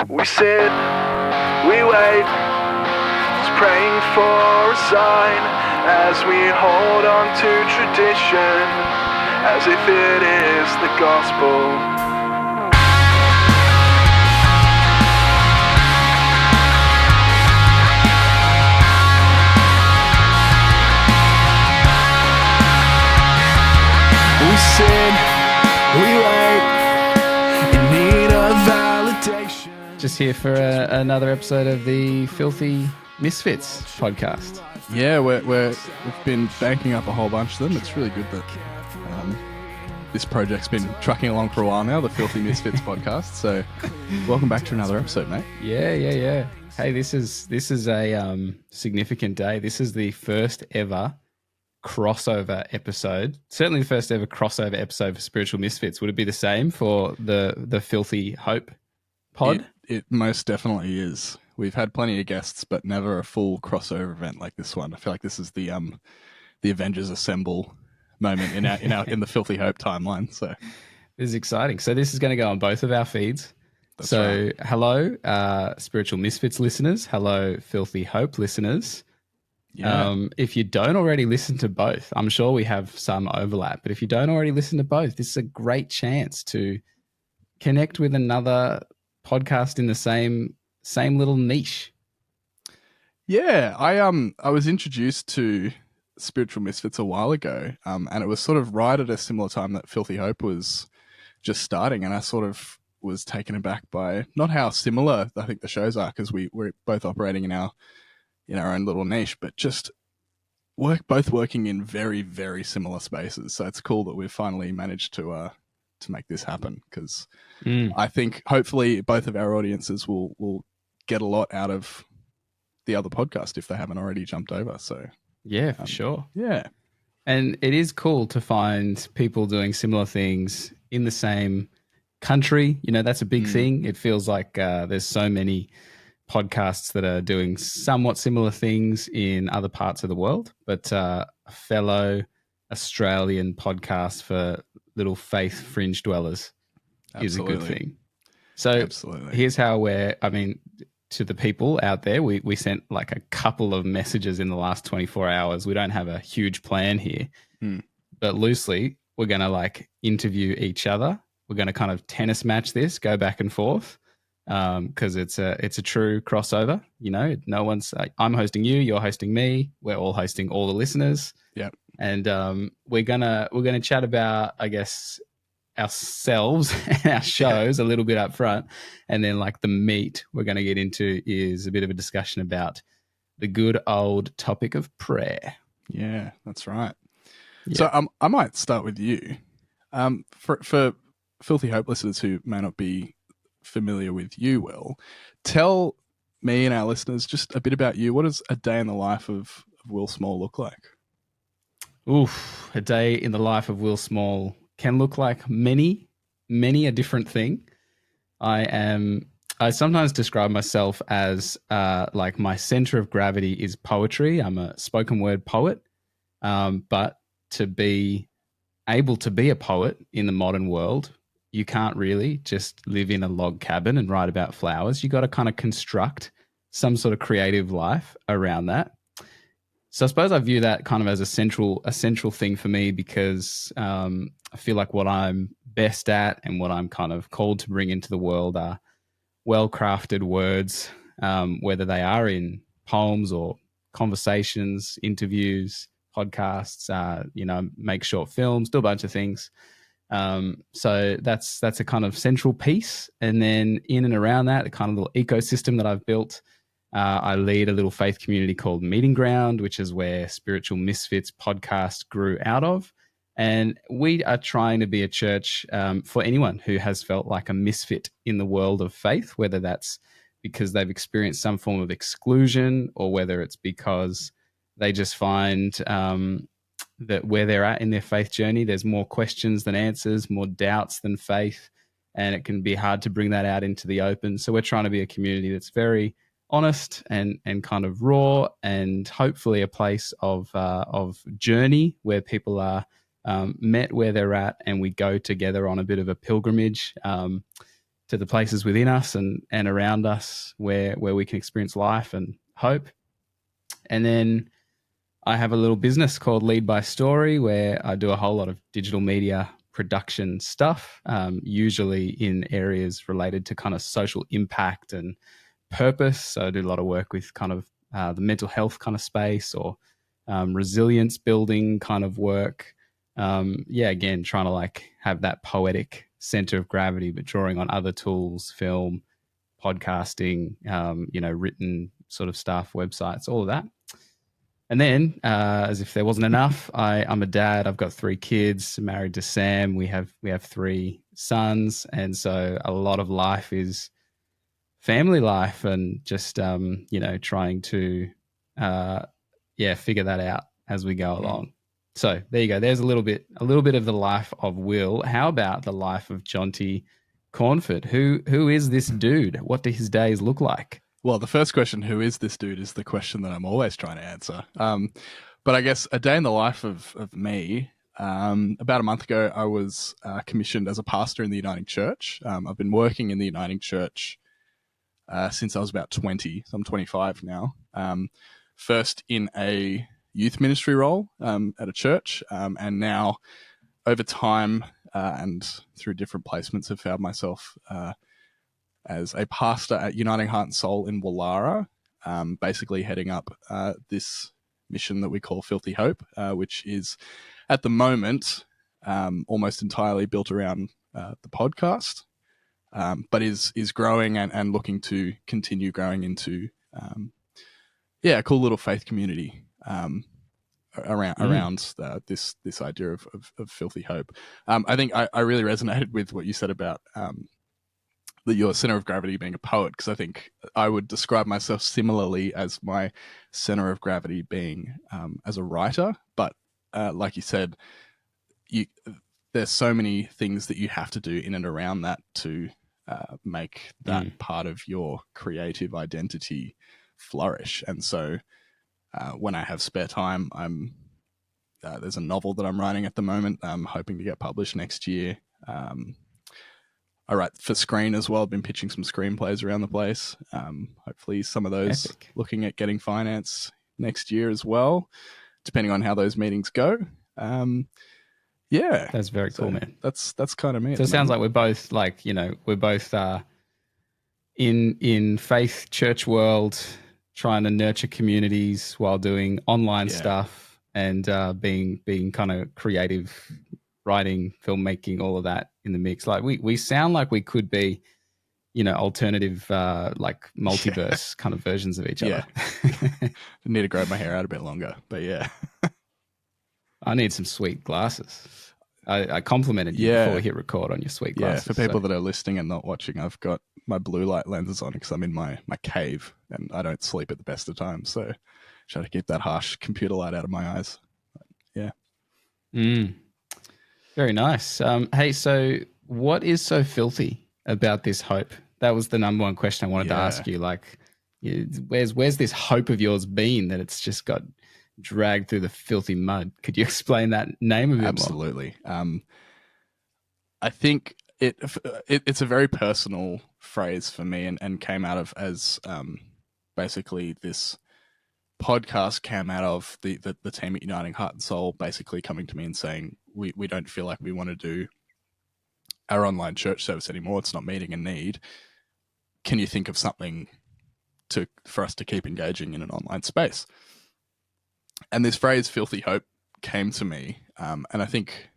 We sit, we wait, just praying for a sign as we hold on to tradition as if it is the gospel. We sit, we wait, in need of validation. Just here for another episode of the Filthy Misfits podcast. Yeah, we've been banking up a whole bunch of them. It's really good that this project's been trucking along for a while now, the Filthy Misfits podcast. So welcome back to another episode, mate. Yeah. Hey, this is a significant day. This is the first ever crossover episode. Certainly the first ever crossover episode for Spiritual Misfits. Would it be the same for the Filthy Hope pod? It most definitely is. We've had plenty of guests, but never a full crossover event like this one. I feel like this is the Avengers Assemble moment in the Filthy Hope timeline. So this is exciting. So this is going to go on both of our feeds. That's so right. Hello, Spiritual Misfits listeners. Hello, Filthy Hope listeners. Yeah. If you don't already listen to both, I'm sure we have some overlap, but if you don't already listen to both, this is a great chance to connect with another podcast in the same little niche. Yeah, I was introduced to Spiritual Misfits a while ago, and it was sort of right at a similar time that Filthy Hope was just starting, and I sort of was taken aback by not how similar I think the shows are, because we're both operating in our own little niche, but just both working in very, very similar spaces. So it's cool that we've finally managed to make this happen, because I think hopefully both of our audiences will get a lot out of the other podcast if they haven't already jumped over. So yeah, for sure. Yeah. And it is cool to find people doing similar things in the same country. That's a big thing. It feels like there's so many podcasts that are doing somewhat similar things in other parts of the world, but a fellow Australian podcast for little faith fringe dwellers is a good thing. So Absolutely. Here's how to the people out there, we sent like a couple of messages in the last 24 hours. We don't have a huge plan here, but loosely we're going to like interview each other. We're going to kind of tennis match this, go back and forth. Because it's a true crossover. No one's. I'm hosting you. You're hosting me. We're all hosting all the listeners. Yeah. And we're gonna chat about, I guess, ourselves and our shows a little bit up front, and then like the meat we're gonna get into is a bit of a discussion about the good old topic of prayer. Yeah, that's right. Yeah. So I might start with you. For Filthy Hope listeners who may not be familiar with you, Will, tell me and our listeners just a bit about you. What does a day in the life of Will Small look like? Oof, a day in the life of Will Small can look like many a different thing. I sometimes describe myself as like my center of gravity is poetry. I'm a spoken word poet, but to be able to be a poet in the modern world, you can't really just live in a log cabin and write about flowers. You got to kind of construct some sort of creative life around that. So I suppose I view that kind of as a central thing for me, because I feel like what I'm best at and what I'm kind of called to bring into the world are well-crafted words, whether they are in poems or conversations, interviews, podcasts, make short films, do a bunch of things. So that's a kind of central piece. And then in and around that, the kind of little ecosystem that I've built, I lead a little faith community called Meeting Ground, which is where Spiritual Misfits podcast grew out of. And we are trying to be a church for anyone who has felt like a misfit in the world of faith, whether that's because they've experienced some form of exclusion, or whether it's because they just find that where they're at in their faith journey, there's more questions than answers, more doubts than faith, and it can be hard to bring that out into the open. So we're trying to be a community that's very honest and kind of raw, and hopefully a place of journey where people are met where they're at, and we go together on a bit of a pilgrimage to the places within us and around us where we can experience life and hope. And then I have a little business called Lead by Story, where I do a whole lot of digital media production stuff, usually in areas related to kind of social impact and purpose. So I do a lot of work with kind of the mental health kind of space, or resilience building kind of work. Again, trying to like have that poetic center of gravity, but drawing on other tools, film, podcasting, written sort of stuff, websites, all of that. And then, as if there wasn't enough, I'm a dad. I've got 3 kids, married to Sam. We have 3 sons, and so a lot of life is family life, and just trying to figure that out as we go along. So there you go. There's a little bit of the life of Will. How about the life of Jonty Cornford? Who is this dude? What do his days look like? Well, the first question, who is this dude, is the question that I'm always trying to answer. But I guess a day in the life of me, about a month ago, I was commissioned as a pastor in the Uniting Church. I've been working in the Uniting Church since I was about 20. So I'm 25 now. First in a youth ministry role at a church, and now over time and through different placements have found myself as a pastor at Uniting Heart and Soul in Wallara, basically heading up this mission that we call Filthy Hope, which is at the moment almost entirely built around the podcast, but is growing and looking to continue growing into a cool little faith community around this idea of Filthy Hope. I think I really resonated with what you said about your center of gravity being a poet, because I think I would describe myself similarly as my center of gravity being as a writer. But like you said, there's so many things that you have to do in and around that to make that part of your creative identity flourish. And so when I have spare time, there's a novel that I'm writing at the moment. I'm hoping to get published next year. I write for screen as well. I've been pitching some screenplays around the place. Hopefully some of those looking at getting finance next year as well, depending on how those meetings go. That's very cool, man. That's kind of me. So it sounds like we're both in faith church world, trying to nurture communities while doing online stuff and being kind of creative, writing, filmmaking, all of that in the mix. Like we sound like we could be, alternative, like multiverse kind of versions of each other. I need to grow my hair out a bit longer, but yeah. I need some sweet glasses. I complimented you before we hit record on your sweet glasses. Yeah, for people that are listening and not watching, I've got my blue light lenses on because I'm in my cave and I don't sleep at the best of times. So try to keep that harsh computer light out of my eyes. But, yeah. Very nice. Hey, so what is so filthy about this hope? That was the number one question I wanted to ask you. Like, where's this hope of yours been that it's just got dragged through the filthy mud? Could you explain that name a bit more? Absolutely. I think it's a very personal phrase for me and came out of as basically this podcast came out of the team at Uniting Heart and Soul basically coming to me and saying, we don't feel like we want to do our online church service anymore. It's not meeting a need. Can you think of something for us to keep engaging in an online space? And this phrase, Filthy Hope, came to me. And I think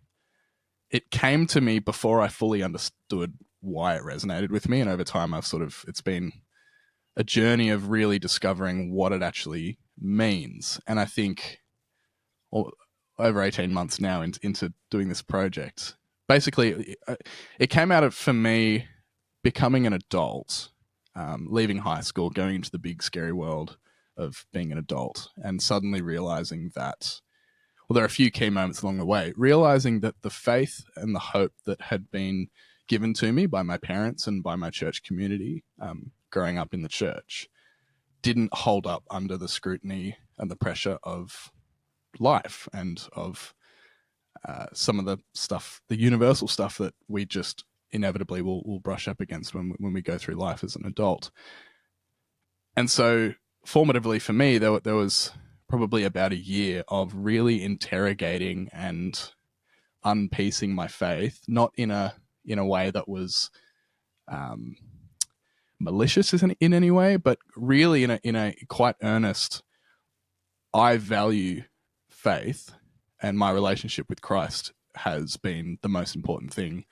it came to me before I fully understood why it resonated with me. And over time, it's been a journey of really discovering what it actually means. And I think over 18 months now into doing this project, basically it came out of, for me, becoming an adult, leaving high school, going into the big scary world of being an adult, and suddenly realizing that, well, there are a few key moments along the way, realizing that the faith and the hope that had been given to me by my parents and by my church community, growing up in the church, didn't hold up under the scrutiny and the pressure of life and of some of the stuff, the universal stuff that we just inevitably we'll brush up against when we go through life as an adult. And so formatively for me, there was probably about a year of really interrogating and unpiecing my faith, not in a way that was malicious in any way, but really in a quite earnest, I value faith, and my relationship with Christ has been the most important thing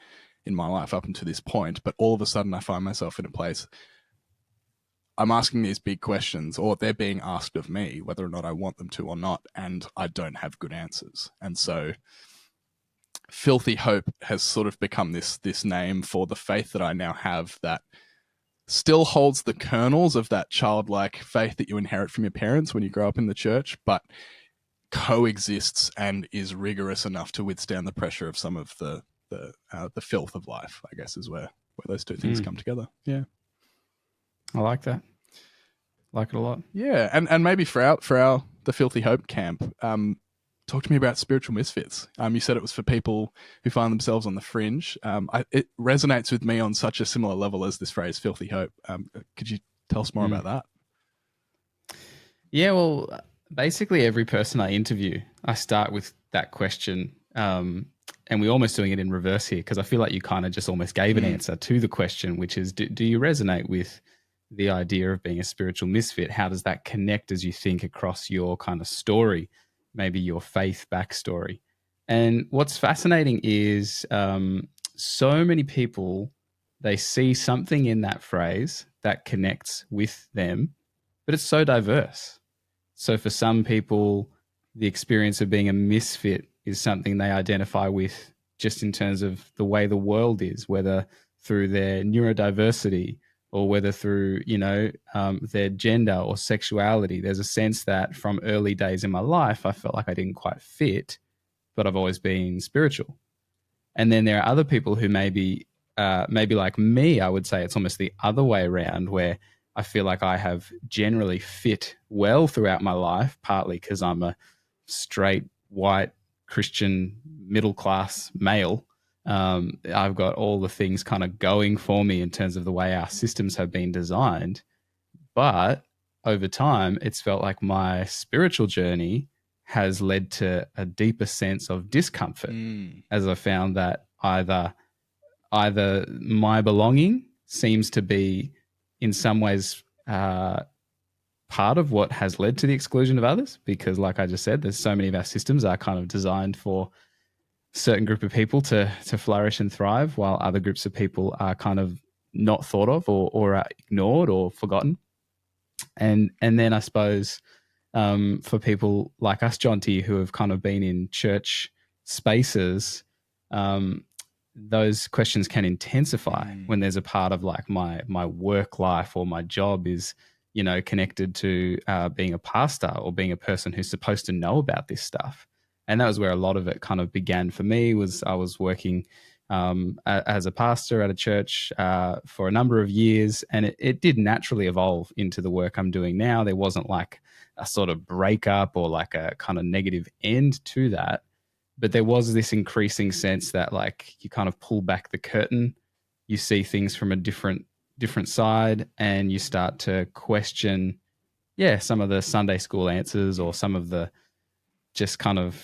in my life up until this point. But all of a sudden I find myself in a place, I'm asking these big questions, or they're being asked of me, whether or not I want them to or not, and I don't have good answers. And so Filthy Hope has sort of become this name for the faith that I now have, that still holds the kernels of that childlike faith that you inherit from your parents when you grow up in the church, but coexists and is rigorous enough to withstand the pressure of some of the filth of life, I guess, is where those two things come together. Yeah. I like that. Like it a lot. Yeah. And maybe for our the Filthy Hope camp, talk to me about Spiritual Misfits. You said it was for people who find themselves on the fringe. It resonates with me on such a similar level as this phrase, Filthy Hope. Could you tell us more about that? Yeah, well, basically every person I interview, I start with that question. And we're almost doing it in reverse here, because I feel like you kind of just almost gave an answer to the question, which is, do you resonate with the idea of being a spiritual misfit? How does that connect as you think across your kind of story, maybe your faith backstory? And what's fascinating is so many people, they see something in that phrase that connects with them, but it's so diverse. So for some people, the experience of being a misfit is something they identify with just in terms of the way the world is, whether through their neurodiversity or whether through, their gender or sexuality. There's a sense that from early days in my life, I felt like I didn't quite fit, but I've always been spiritual. And then there are other people who maybe like me, I would say it's almost the other way around, where I feel like I have generally fit well throughout my life, partly because I'm a straight, white, Christian, middle-class male. I've got all the things kind of going for me in terms of the way our systems have been designed. But over time, it's felt like my spiritual journey has led to a deeper sense of discomfort, as I found that either my belonging seems to be in some ways part of what has led to the exclusion of others, because like I just said, there's so many of our systems are kind of designed for a certain group of people to flourish and thrive, while other groups of people are kind of not thought of or are ignored or forgotten. And then I suppose for people like us, Jonty, who have kind of been in church spaces, those questions can intensify when there's a part of like my work life or my job is, connected to being a pastor or being a person who's supposed to know about this stuff. And that was where a lot of it kind of began for me. Was I was working as a pastor at a church for a number of years, and it did naturally evolve into the work I'm doing now. There wasn't like a sort of breakup or like a kind of negative end to that. But there was this increasing sense that like you kind of pull back the curtain, you see things from a different side, and you start to question, some of the Sunday school answers or some of the just kind of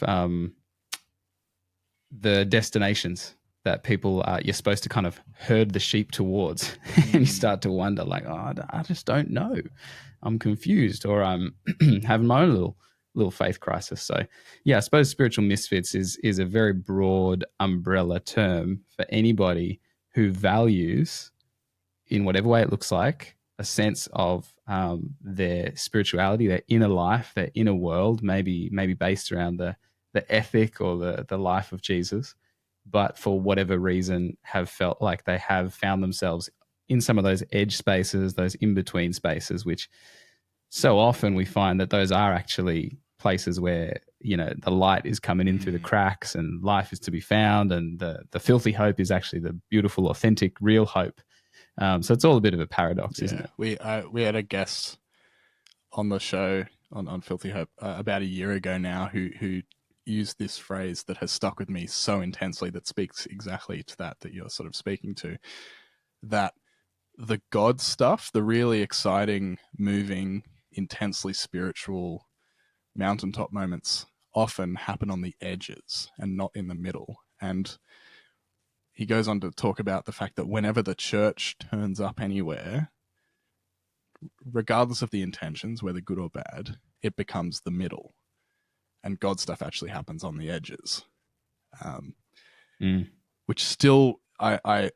the destinations that people you're supposed to kind of herd the sheep towards. And you start to wonder like, I just don't know. I'm confused, or I'm having my own little faith crisis. So I suppose Spiritual Misfits is a very broad umbrella term for anybody who values, in whatever way it looks like, a sense of their spirituality, their inner life, their inner world, maybe based around the ethic or the life of Jesus, but for whatever reason have felt like they have found themselves in some of those edge spaces, those in-between spaces, which so often we find that those are actually places where, the light is coming in through the cracks and life is to be found, and the filthy hope is actually the beautiful, authentic, real hope. So it's all a bit of a paradox, isn't it? We had a guest on the show on Filthy Hope about a year ago now who use this phrase that has stuck with me so intensely that speaks exactly to that you're sort of speaking to, that the God stuff, the really exciting, moving, intensely spiritual mountaintop moments often happen on the edges and not in the middle. And he goes on to talk about the fact that whenever the church turns up anywhere, regardless of the intentions, whether good or bad, it becomes the middle. And God stuff actually happens on the edges. Which still I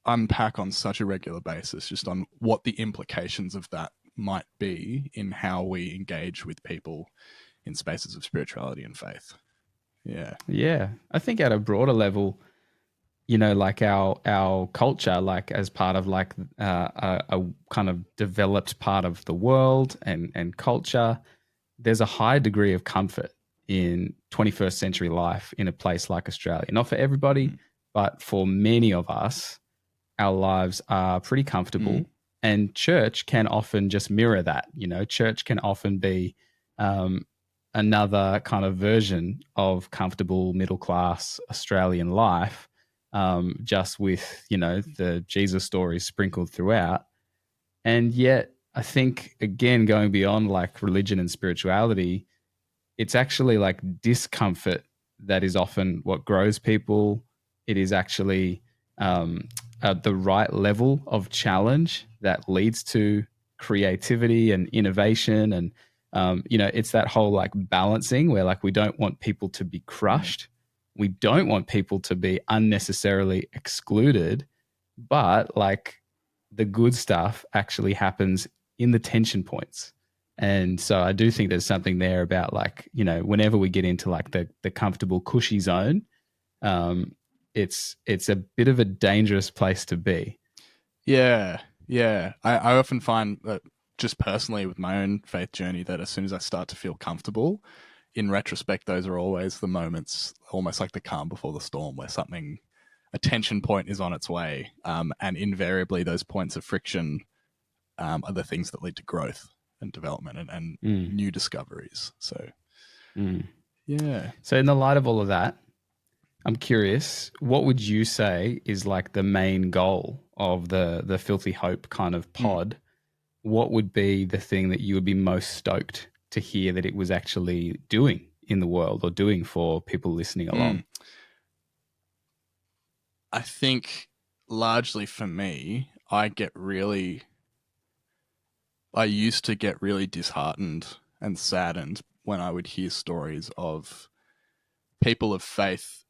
unpack on such a regular basis, just on what the implications of that might be in how we engage with people in spaces of spirituality and faith. Yeah. Yeah. I think at a broader level, you know, like our culture, like as part of like a kind of developed part of the world and culture, there's a high degree of comfort in 21st century life in a place like Australia. Not for everybody, but for many of us, our lives are pretty comfortable. And church can often just mirror that. You know, church can often be another kind of version of comfortable middle class Australian life, just with, you know, the Jesus stories sprinkled throughout. And yet, I think, again, going beyond like religion and spirituality, it's actually like discomfort that is often what grows people. It is actually the right level of challenge that leads to creativity and innovation. And, you know, it's that whole like balancing where like we don't want people to be crushed. We don't want people to be unnecessarily excluded, but like the good stuff actually happens in the tension points. And so I do think there's something there about like, you know, whenever we get into like the comfortable cushy zone, it's a bit of a dangerous place to be. Yeah. I often find that just personally with my own faith journey that as soon as I start to feel comfortable, in retrospect, those are always the moments, almost like the calm before the storm, where a tension point is on its way. And invariably those points of friction are the things that lead to growth and development and new discoveries. So, yeah. So in the light of all of that, I'm curious, what would you say is like the main goal of the Filthy Hope kind of pod? What would be the thing that you would be most stoked to hear that it was actually doing in the world or doing for people listening along? I think largely for me, I used to get really disheartened and saddened when I would hear stories of people of faith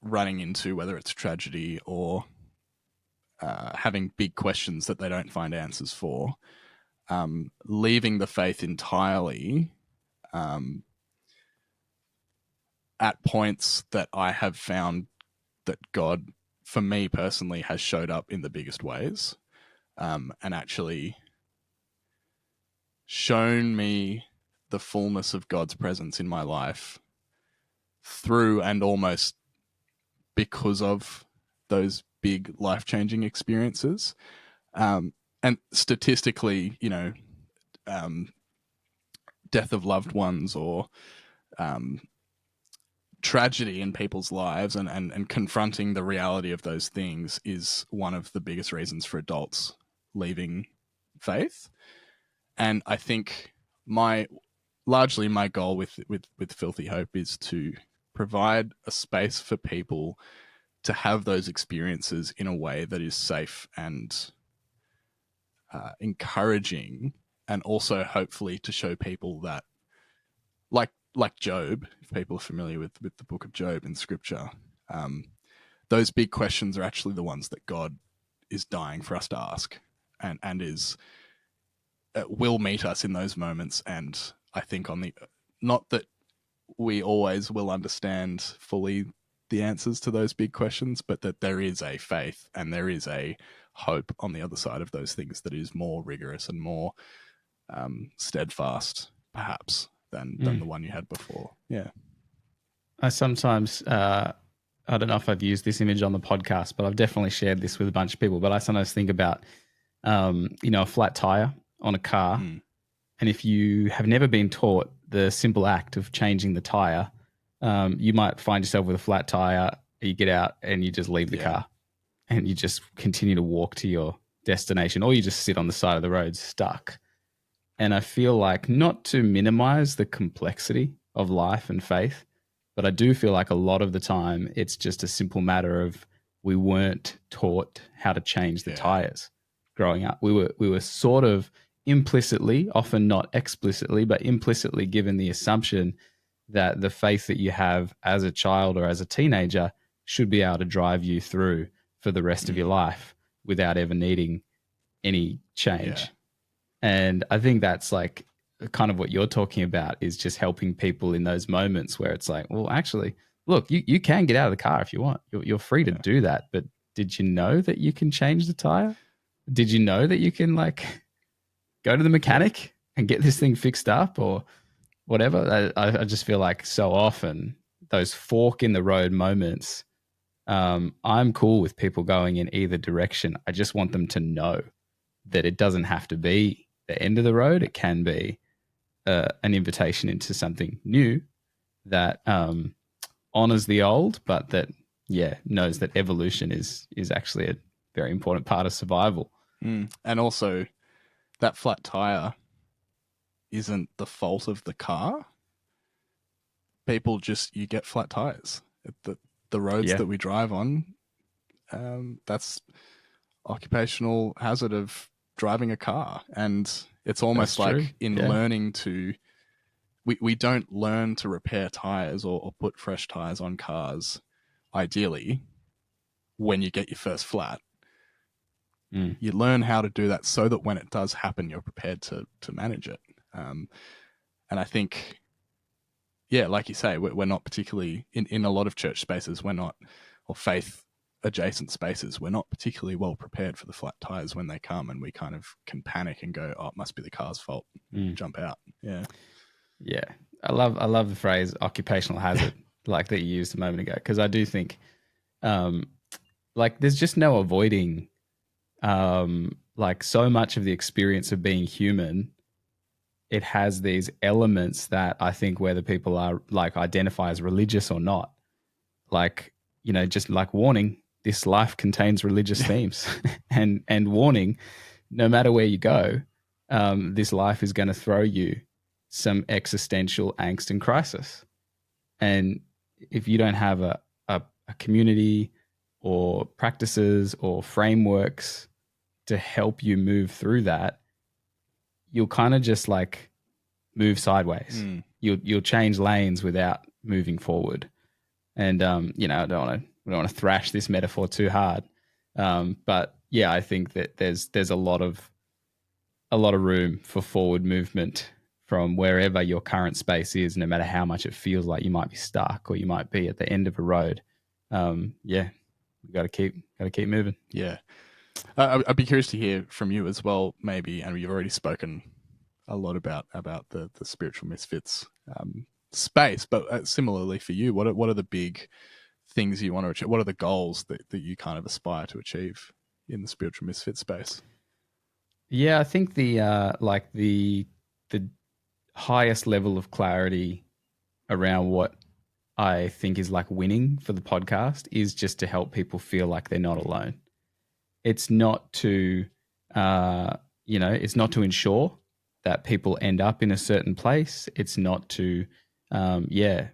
running into, whether it's tragedy or having big questions that they don't find answers for, leaving the faith entirely at points that I have found that God, for me personally, has showed up in the biggest ways, and actually shown me the fullness of God's presence in my life through and almost because of those big life-changing experiences. And statistically, you know, death of loved ones or tragedy in people's lives and confronting the reality of those things is one of the biggest reasons for adults leaving faith. And I think largely my goal with Filthy Hope is to provide a space for people to have those experiences in a way that is safe and encouraging, and also hopefully to show people that, like Job, if people are familiar with the book of Job in Scripture, those big questions are actually the ones that God is dying for us to ask, and is will meet us in those moments. And I think not that we always will understand fully the answers to those big questions, but that there is a faith and there is a hope on the other side of those things that is more rigorous and more steadfast, perhaps, than the one you had before. Yeah. I sometimes, I don't know if I've used this image on the podcast, but I've definitely shared this with a bunch of people, but I sometimes think about, you know, a flat tire on a car. And if you have never been taught the simple act of changing the tire, You might find yourself with a flat tire. You get out and you just leave the car and you just continue to walk to your destination, or you just sit on the side of the road stuck. And I feel like, not to minimize the complexity of life and faith, but I do feel like a lot of the time it's just a simple matter of we weren't taught how to change the tires growing up. We were sort of implicitly, often not explicitly, but implicitly given the assumption that the faith that you have as a child or as a teenager should be able to drive you through for the rest of your life without ever needing any change. Yeah. And I think that's like kind of what you're talking about, is just helping people in those moments where it's like, well, actually, look, you can get out of the car if you want. You're free to do that. But did you know that you can change the tire? Did you know that you can like go to the mechanic and get this thing fixed up or whatever? I just feel like so often those fork in the road moments, I'm cool with people going in either direction. I just want them to know that it doesn't have to be the end of the road. It can be an invitation into something new that honors the old, but that knows that evolution is actually a very important part of survival. And also, that flat tire isn't the fault of the car. People you get flat tires. The roads that we drive on, that's occupational hazard of driving a car. And it's almost like learning to, we don't learn to repair tires or put fresh tires on cars, ideally, when you get your first flat. You learn how to do that so that when it does happen, you're prepared to manage it. And I think, like you say, we're not particularly, in a lot of church spaces, or faith adjacent spaces, we're not particularly well prepared for the flat tires when they come, and we kind of can panic and go, oh, it must be the car's fault. Jump out. Yeah. I love the phrase occupational hazard, like that you used a moment ago, because I do think like there's just no avoiding like so much of the experience of being human. It has these elements that I think whether people are like identify as religious or not, like, just like warning, this life contains religious themes and warning, no matter where you go, this life is going to throw you some existential angst and crisis. And if you don't have a community or practices or frameworks to help you move through that, you'll kind of just like move sideways. You'll change lanes without moving forward. And I don't want to thrash this metaphor too hard, but I think that there's a lot of room for forward movement from wherever your current space is, no matter how much it feels like you might be stuck or you might be at the end of a road. We got to keep moving. Yeah. I'd be curious to hear from you as well, maybe, and you've already spoken a lot about the Spiritual Misfits space, but similarly for you, what are the big things you want to achieve? What are the goals that you kind of aspire to achieve in the Spiritual Misfit space? Yeah, I think the highest level of clarity around what I think is like winning for the podcast is just to help people feel like they're not alone. It's not to, it's not to ensure that people end up in a certain place. It's not to,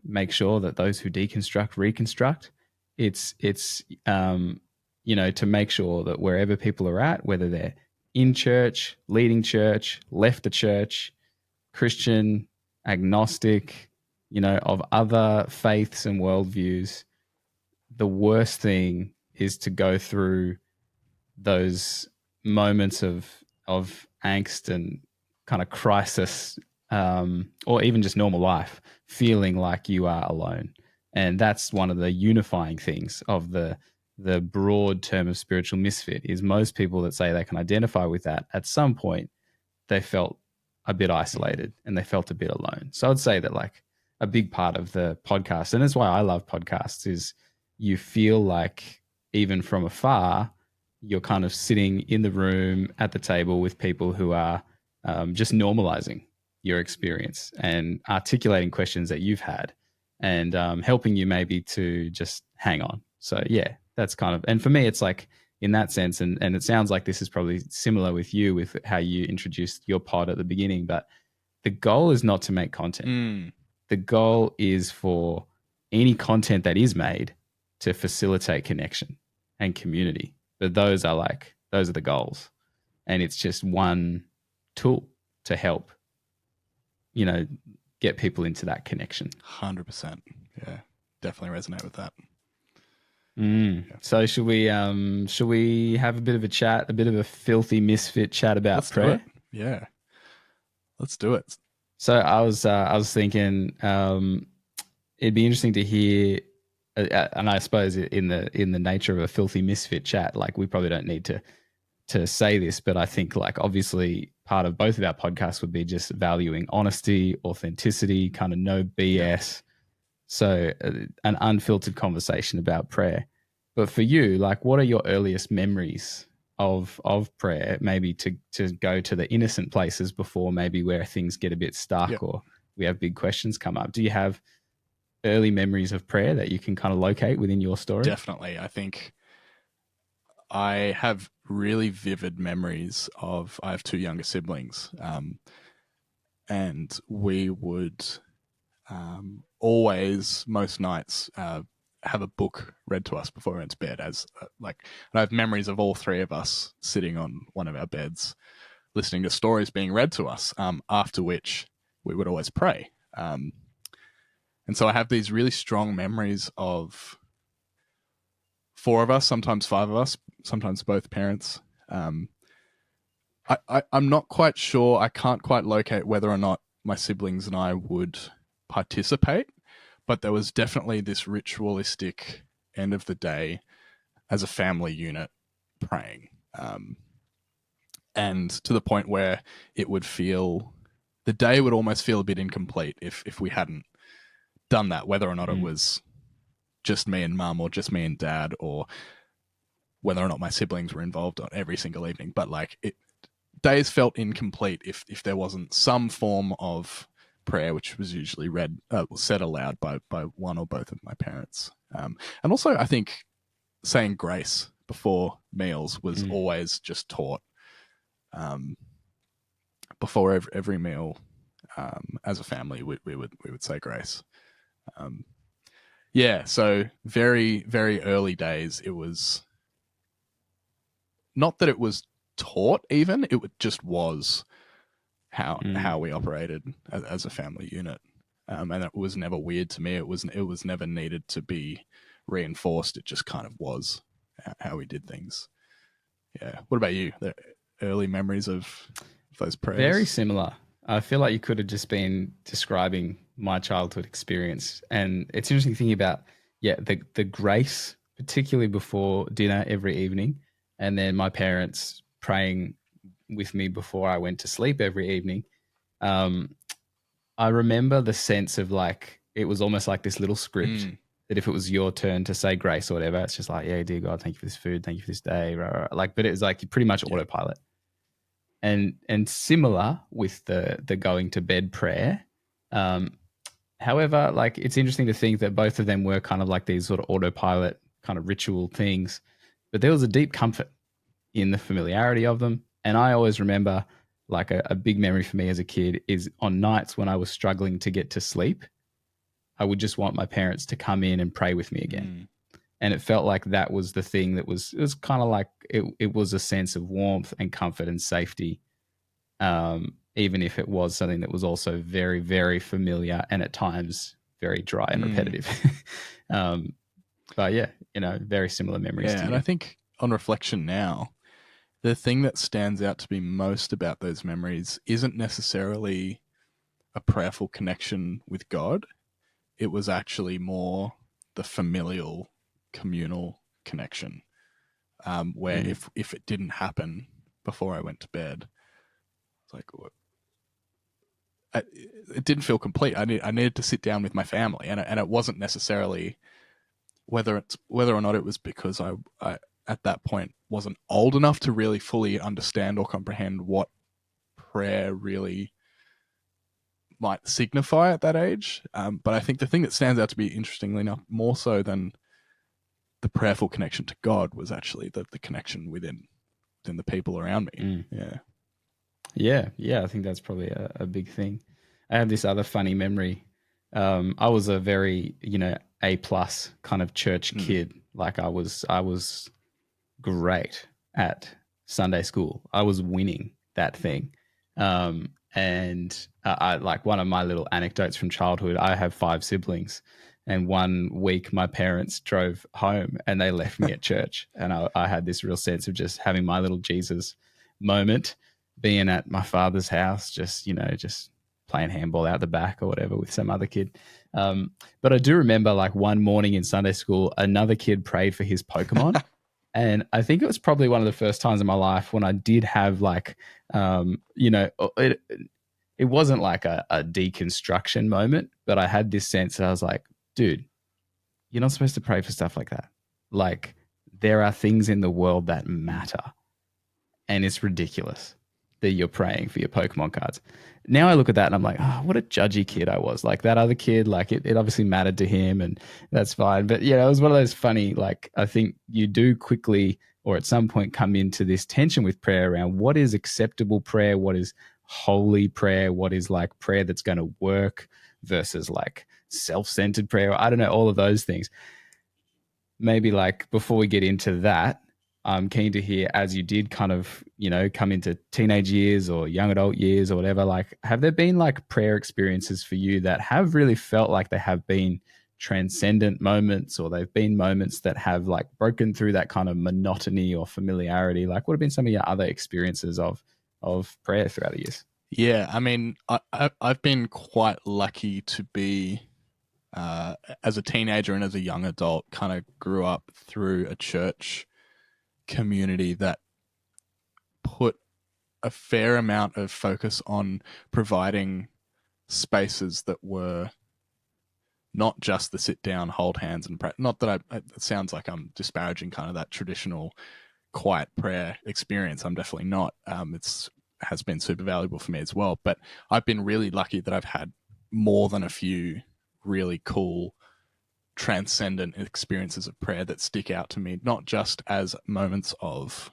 make sure that those who deconstruct reconstruct. It's to make sure that wherever people are at, whether they're in church, leading church, left the church, Christian, agnostic, of other faiths and worldviews, the worst thing is to go through those moments of angst and kind of crisis, or even just normal life, feeling like you are alone. And that's one of the unifying things of the broad term of spiritual misfit, is most people that say they can identify with that, at some point they felt a bit isolated and they felt a bit alone. So I'd say that like a big part of the podcast, and that's why I love podcasts, is you feel like even from afar, you're kind of sitting in the room at the table with people who are just normalizing your experience and articulating questions that you've had. and helping you maybe to just hang on. So yeah, that's kind of, and for me, it's like in that sense, and it sounds like this is probably similar with you with how you introduced your pod at the beginning, but the goal is not to make content. The goal is for any content that is made to facilitate connection and community. But those are the goals. And it's just one tool to help, get people into that connection. 100%. Yeah, definitely resonate with that. Yeah. So should we have a bit of a chat, a bit of a filthy misfit chat about Let's prayer? do it. Yeah, let's do it. So I was thinking it'd be interesting to hear, and I suppose in the nature of a filthy misfit chat, like we probably don't need to say this, but I think like obviously part of both of our podcasts would be just valuing honesty, authenticity, kind of no BS. Yeah. So an unfiltered conversation about prayer. But for you, like what are your earliest memories of prayer, maybe to go to the innocent places before maybe where things get a bit stuck or we have big questions come up? Do you have early memories of prayer that you can kind of locate within your story? Definitely. I think I have really vivid memories I have two younger siblings, and we would always, most nights, have a book read to us before we went to bed. And I have memories of all three of us sitting on one of our beds, listening to stories being read to us. After which we would always pray. And so I have these really strong memories of four of us, sometimes five of us, sometimes both parents. I'm not quite sure. I can't quite locate whether or not my siblings and I would participate, but there was definitely this ritualistic end of the day as a family unit praying. And to the point where the day would almost feel a bit incomplete if we hadn't done that, whether or not it was just me and mum or just me and dad, or whether or not my siblings were involved on every single evening. But days felt incomplete if there wasn't some form of prayer, which was usually said aloud by one or both of my parents. And also I think saying grace before meals was always just taught before every meal. As a family, we would say grace. So very, very early days, it was not that it was taught even, it just was how we operated as a family unit. And it was never weird to me. It was never needed to be reinforced. It just kind of was how we did things. Yeah. What about you? The early memories of those prayers? Very similar. I feel like you could have just been describing my childhood experience. And it's interesting thinking about, the grace, particularly before dinner every evening, and then my parents praying with me before I went to sleep every evening. I remember the sense of it was almost like this little script that if it was your turn to say grace or whatever, it's just like, yeah, dear God, thank you for this food. Thank you for this day. But it was like pretty much autopilot. And similar with the going to bed prayer. However, it's interesting to think that both of them were kind of like these sort of autopilot kind of ritual things, but there was a deep comfort in the familiarity of them. And I always remember a big memory for me as a kid is on nights when I was struggling to get to sleep, I would just want my parents to come in and pray with me again. And it felt like that was the thing it was kind of like it was a sense of warmth and comfort and safety, even if it was something that was also very, very familiar and at times very dry and repetitive. But very similar memories to you. And I think on reflection now, the thing that stands out to me most about those memories isn't necessarily a prayerful connection with God. It was actually more the familial, communal connection, where if it didn't happen before I went to bed, it's it didn't feel complete. I needed to sit down with my family, and it wasn't necessarily whether or not it was because I at that point wasn't old enough to really fully understand or comprehend what prayer really might signify at that age. But I think the thing that stands out to be, interestingly enough, more so than the prayerful connection to God, was actually the connection within the people around me. Yeah. I think that's probably a big thing. I have this other funny memory. I was a very, A+ kind of church kid. Like I was great at Sunday school. I was winning that thing. And I like, one of my little anecdotes from childhood, I have 5 siblings, and one week my parents drove home and they left me at church. And I had this real sense of just having my little Jesus moment, being at my father's house, just playing handball out the back or whatever with some other kid. But I do remember, like, one morning in Sunday school, another kid prayed for his Pokemon. And I think it was probably one of the first times in my life when I did have, like, it wasn't like a deconstruction moment, but I had this sense that I was like, dude, you're not supposed to pray for stuff like that. Like, there are things in the world that matter, and it's ridiculous that you're praying for your Pokemon cards. Now I look at that and I'm like, oh, what a judgy kid I was. Like, that other kid, like, it obviously mattered to him, and that's fine. But it was one of those funny, like, I think you do quickly, or at some point, come into this tension with prayer around what is acceptable prayer, what is holy prayer, what is like prayer that's going to work versus like self-centered prayer. I don't know, all of those things. Maybe, like, before we get into that, I'm keen to hear, as you did kind of, come into teenage years or young adult years or whatever, like, have there been like prayer experiences for you that have really felt like they have been transcendent moments, or they've been moments that have like broken through that kind of monotony or familiarity? Like, what have been some of your other experiences of prayer throughout the years? Yeah, I mean, I've been quite lucky to be, as a teenager and as a young adult, kind of grew up through a church community that put a fair amount of focus on providing spaces that were not just the sit down, hold hands and pray. Not that it sounds like I'm disparaging kind of that traditional quiet prayer experience. I'm definitely not. Has been super valuable for me as well. But I've been really lucky that I've had more than a few really cool transcendent experiences of prayer that stick out to me, not just as moments of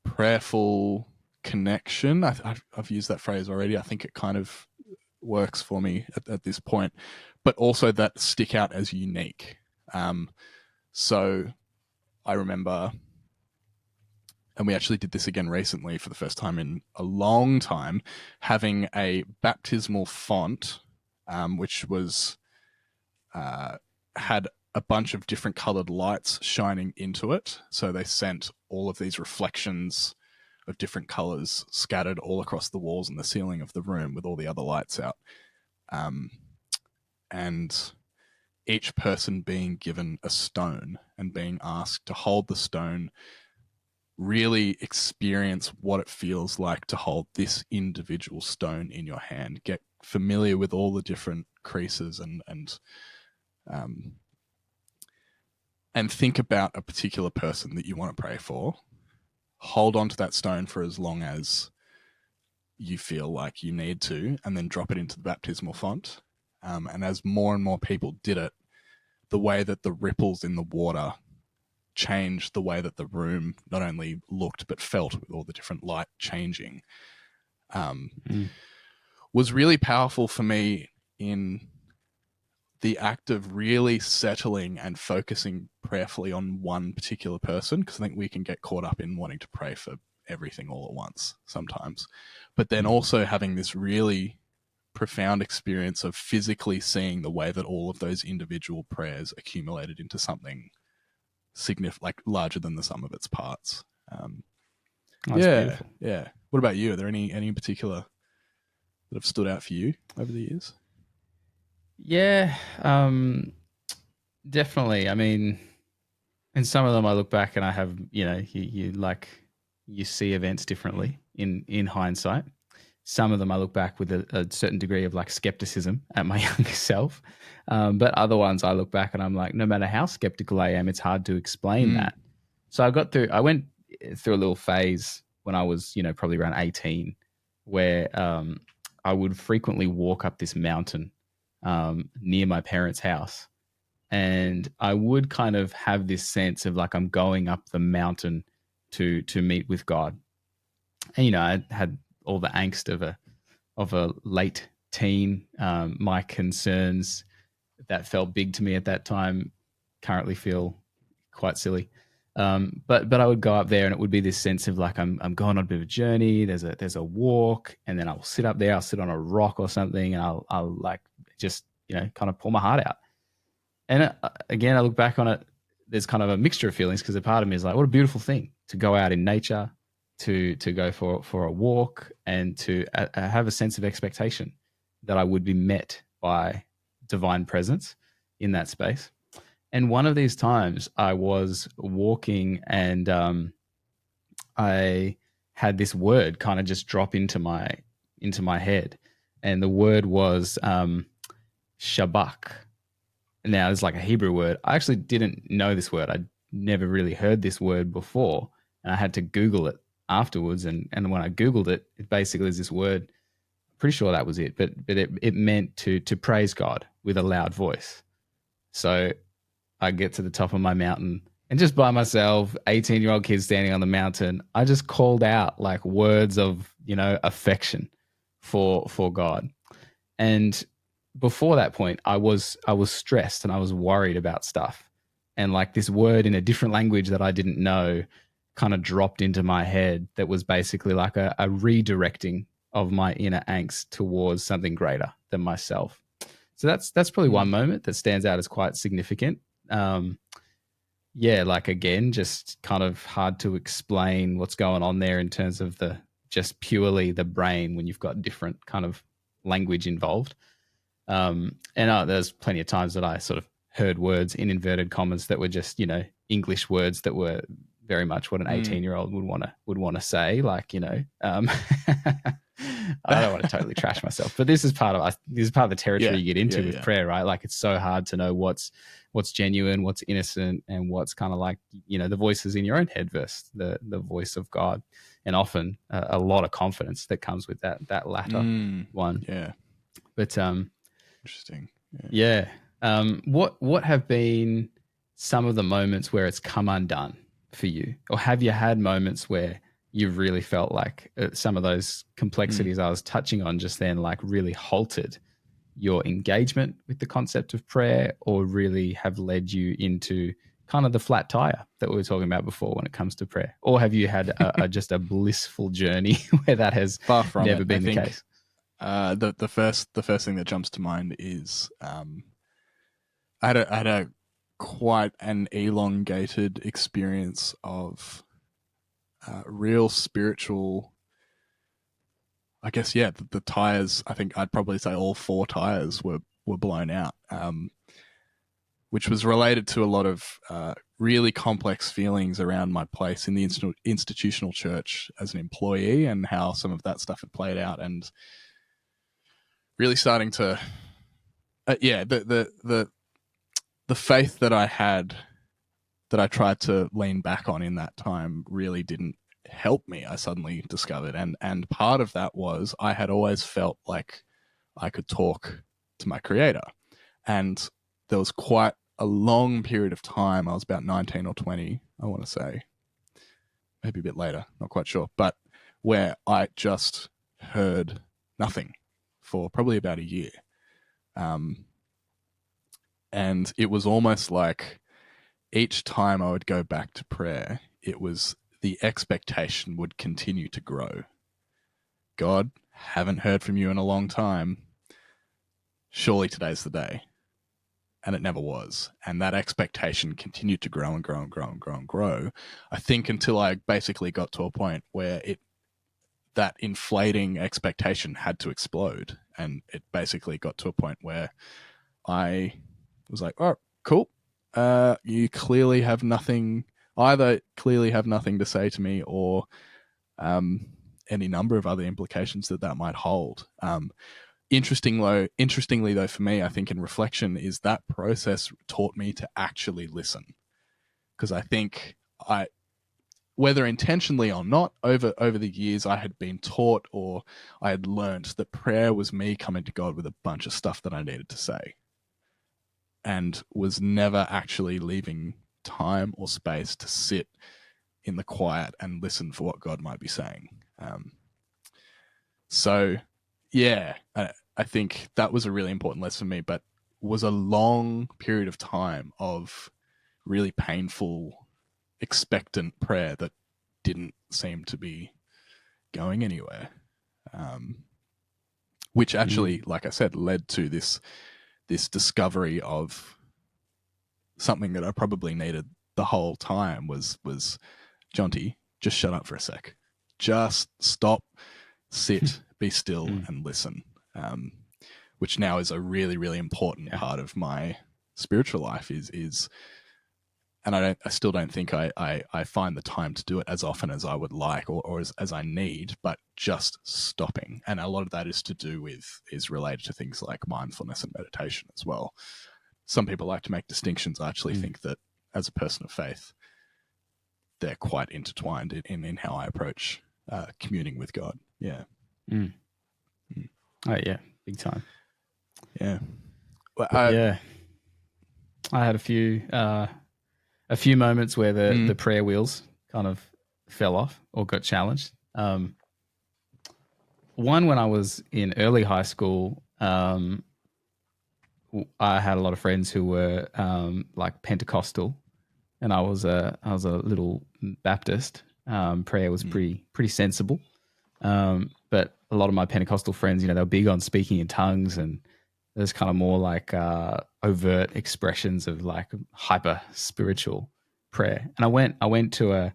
prayerful connection. I've used that phrase already. I think it kind of works for me at this point, but also that stick out as unique. So I remember, and we actually did this again recently for the first time in a long time, having a baptismal font, which was had a bunch of different colored lights shining into it. So they sent all of these reflections of different colors scattered all across the walls and the ceiling of the room with all the other lights out. And each person being given a stone and being asked to hold the stone, really experience what it feels like to hold this individual stone in your hand, get familiar with all the different creases and think about a particular person that you want to pray for. Hold on to that stone for as long as you feel like you need to, and then drop it into the baptismal font. And as more and more people did it, the way that the ripples in the water changed the way that the room not only looked but felt, with all the different light changing, was really powerful for me in the act of really settling and focusing prayerfully on one particular person, because I think we can get caught up in wanting to pray for everything all at once sometimes, but then also having this really profound experience of physically seeing the way that all of those individual prayers accumulated into something significant, like larger than the sum of its parts. Beautiful. Yeah. What about you? Are there any in particular that have stood out for you over the years? Yeah, definitely. I mean, and some of them I look back and I have, you see events differently in hindsight. Some of them I look back with a certain degree of like skepticism at my younger self. But other ones I look back and I'm like, no matter how skeptical I am, it's hard to explain that. So I went through a little phase when I was, probably around 18, where I would frequently walk up this mountain near my parents' house. And I would kind of have this sense of like I'm going up the mountain to meet with God. And, you know, I had all the angst of a late teen. My concerns that felt big to me at that time currently feel quite silly. But I would go up there and it would be this sense of like I'm going on a bit of a journey. There's a walk, and then I'll sit up there. I'll sit on a rock or something, and I'll like just, you know, kind of pour my heart out. And again, I look back on it. There's kind of a mixture of feelings, because a part of me is like, what a beautiful thing to go out in nature, to go for a walk, and to have a sense of expectation that I would be met by divine presence in that space. And one of these times I was walking, and I had this word kind of just drop into my head. And the word was shabak. Now, it's like a Hebrew word. I actually didn't know this word. I'd never really heard this word before, and I had to Google it afterwards. And when I Googled it, it basically is this word. I'm pretty sure that was it, but it meant to praise God with a loud voice. So I get to the top of my mountain, and just by myself, 18-year-old kid standing on the mountain, I just called out like words of, you know, affection for God. And before that point, I was stressed and I was worried about stuff. And like this word in a different language that I didn't know kind of dropped into my head that was basically like a redirecting of my inner angst towards something greater than myself. So that's probably one moment that stands out as quite significant. Yeah, like again, just kind of hard to explain what's going on there in terms of the just purely the brain when you've got different kind of language involved. And there's plenty of times that I sort of heard words in inverted commas that were just, you know, English words that were very much what an 18-year-old would want to say, like, you know, I don't want to totally trash myself, but this is part of the territory you get into with prayer, right? Like, it's so hard to know what's genuine, what's innocent, and what's kind of like, you know, the voices in your own head versus the voice of God, and often a lot of confidence that comes with that latter one. Yeah, but interesting. Yeah. What have been some of the moments where it's come undone for you, or have you had moments where you've really felt like some of those complexities I was touching on just then, like really halted your engagement with the concept of prayer, or really have led you into kind of the flat tire that we were talking about before when it comes to prayer? Or have you had just a blissful journey where that has never been the case? The first thing that jumps to mind is I had a quite an elongated experience of real spiritual, I guess, the tires, I think I'd probably say all four tires were blown out, which was related to a lot of really complex feelings around my place in the institutional church as an employee, and how some of that stuff had played out, and really starting to the faith that I had, that I tried to lean back on in that time, really didn't help me, I suddenly discovered. And part of that was I had always felt like I could talk to my creator. And there was quite a long period of time, I was about 19 or 20, I want to say, maybe a bit later, not quite sure, but where I just heard nothing for probably about a year. And it was almost like each time I would go back to prayer, it was the expectation would continue to grow. God, haven't heard from you in a long time. Surely today's the day. And it never was. And that expectation continued to grow and grow and grow and grow and grow. I think until I basically got to a point where that inflating expectation had to explode. And it basically got to a point where I was like, oh, cool. You clearly have nothing, either clearly have nothing to say to me, or any number of other implications that might hold. Interestingly though, for me, I think in reflection, is that process taught me to actually listen. Because I think whether intentionally or not, over the years, I had been taught or I had learned that prayer was me coming to God with a bunch of stuff that I needed to say, and was never actually leaving time or space to sit in the quiet and listen for what God might be saying. So, yeah, I think that was a really important lesson for me, but was a long period of time of really painful, expectant prayer that didn't seem to be going anywhere. Which actually, like I said, led to this discovery of something that I probably needed the whole time was Jonty, just shut up for a sec. Just stop, sit, be still, and listen. Which now is a really, really important part of my spiritual life is and I still don't think I find the time to do it as often as I would like or as I need, but just stopping. And a lot of that is related to things like mindfulness and meditation as well. Some people like to make distinctions. I actually think that as a person of faith, they're quite intertwined in how I approach communing with God. Yeah. Oh yeah, big time. Yeah. Well, I had a few moments where the prayer wheels kind of fell off or got challenged. One, when I was in early high school, I had a lot of friends who were like Pentecostal, and I was a little Baptist. Prayer was pretty sensible, but a lot of my Pentecostal friends, they were big on speaking in tongues, and there's kind of more like overt expressions of like hyper spiritual prayer. And I went to a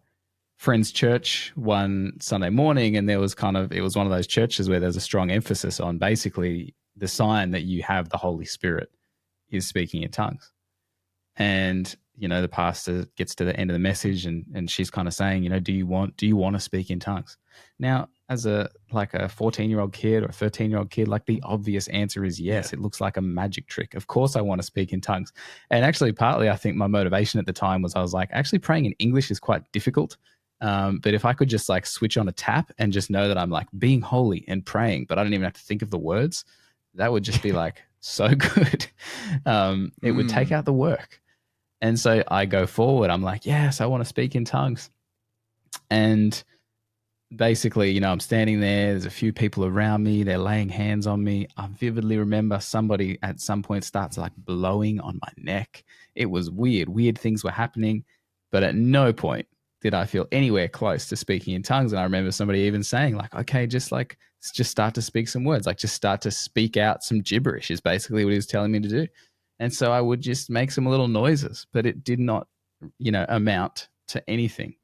friend's church one Sunday morning, and it was one of those churches where there's a strong emphasis on basically the sign that you have the Holy Spirit is speaking in tongues. And the pastor gets to the end of the message, and she's kind of saying, do you want to speak in tongues? Now, as a 14-year-old kid or a 13-year-old kid, like the obvious answer is yes. Yeah. It looks like a magic trick. Of course I want to speak in tongues. And actually, partly I think my motivation at the time was I was like, actually praying in English is quite difficult. But if I could just like switch on a tap and just know that I'm like being holy and praying, but I don't even have to think of the words, that would just be like so good. It would take out the work. And so I go forward. I'm like, yes, I want to speak in tongues. And basically, I'm standing there. There's a few people around me. They're laying hands on me. I vividly remember somebody at some point starts like blowing on my neck. It was weird. Weird things were happening. But at no point did I feel anywhere close to speaking in tongues. And I remember somebody even saying like, okay, just start to speak some words. Like just start to speak out some gibberish is basically what he was telling me to do. And so I would just make some little noises, but it did not, amount to anything.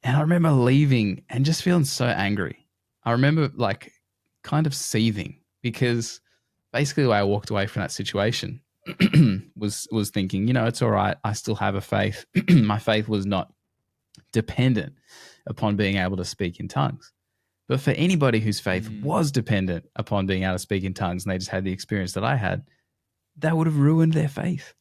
And I remember leaving and just feeling so angry. I remember like kind of seething because basically the way I walked away from that situation was thinking, it's all right. I still have a faith. My faith was not dependent upon being able to speak in tongues. But for anybody whose faith was dependent upon being able to speak in tongues and they just had the experience that I had, that would have ruined their faith.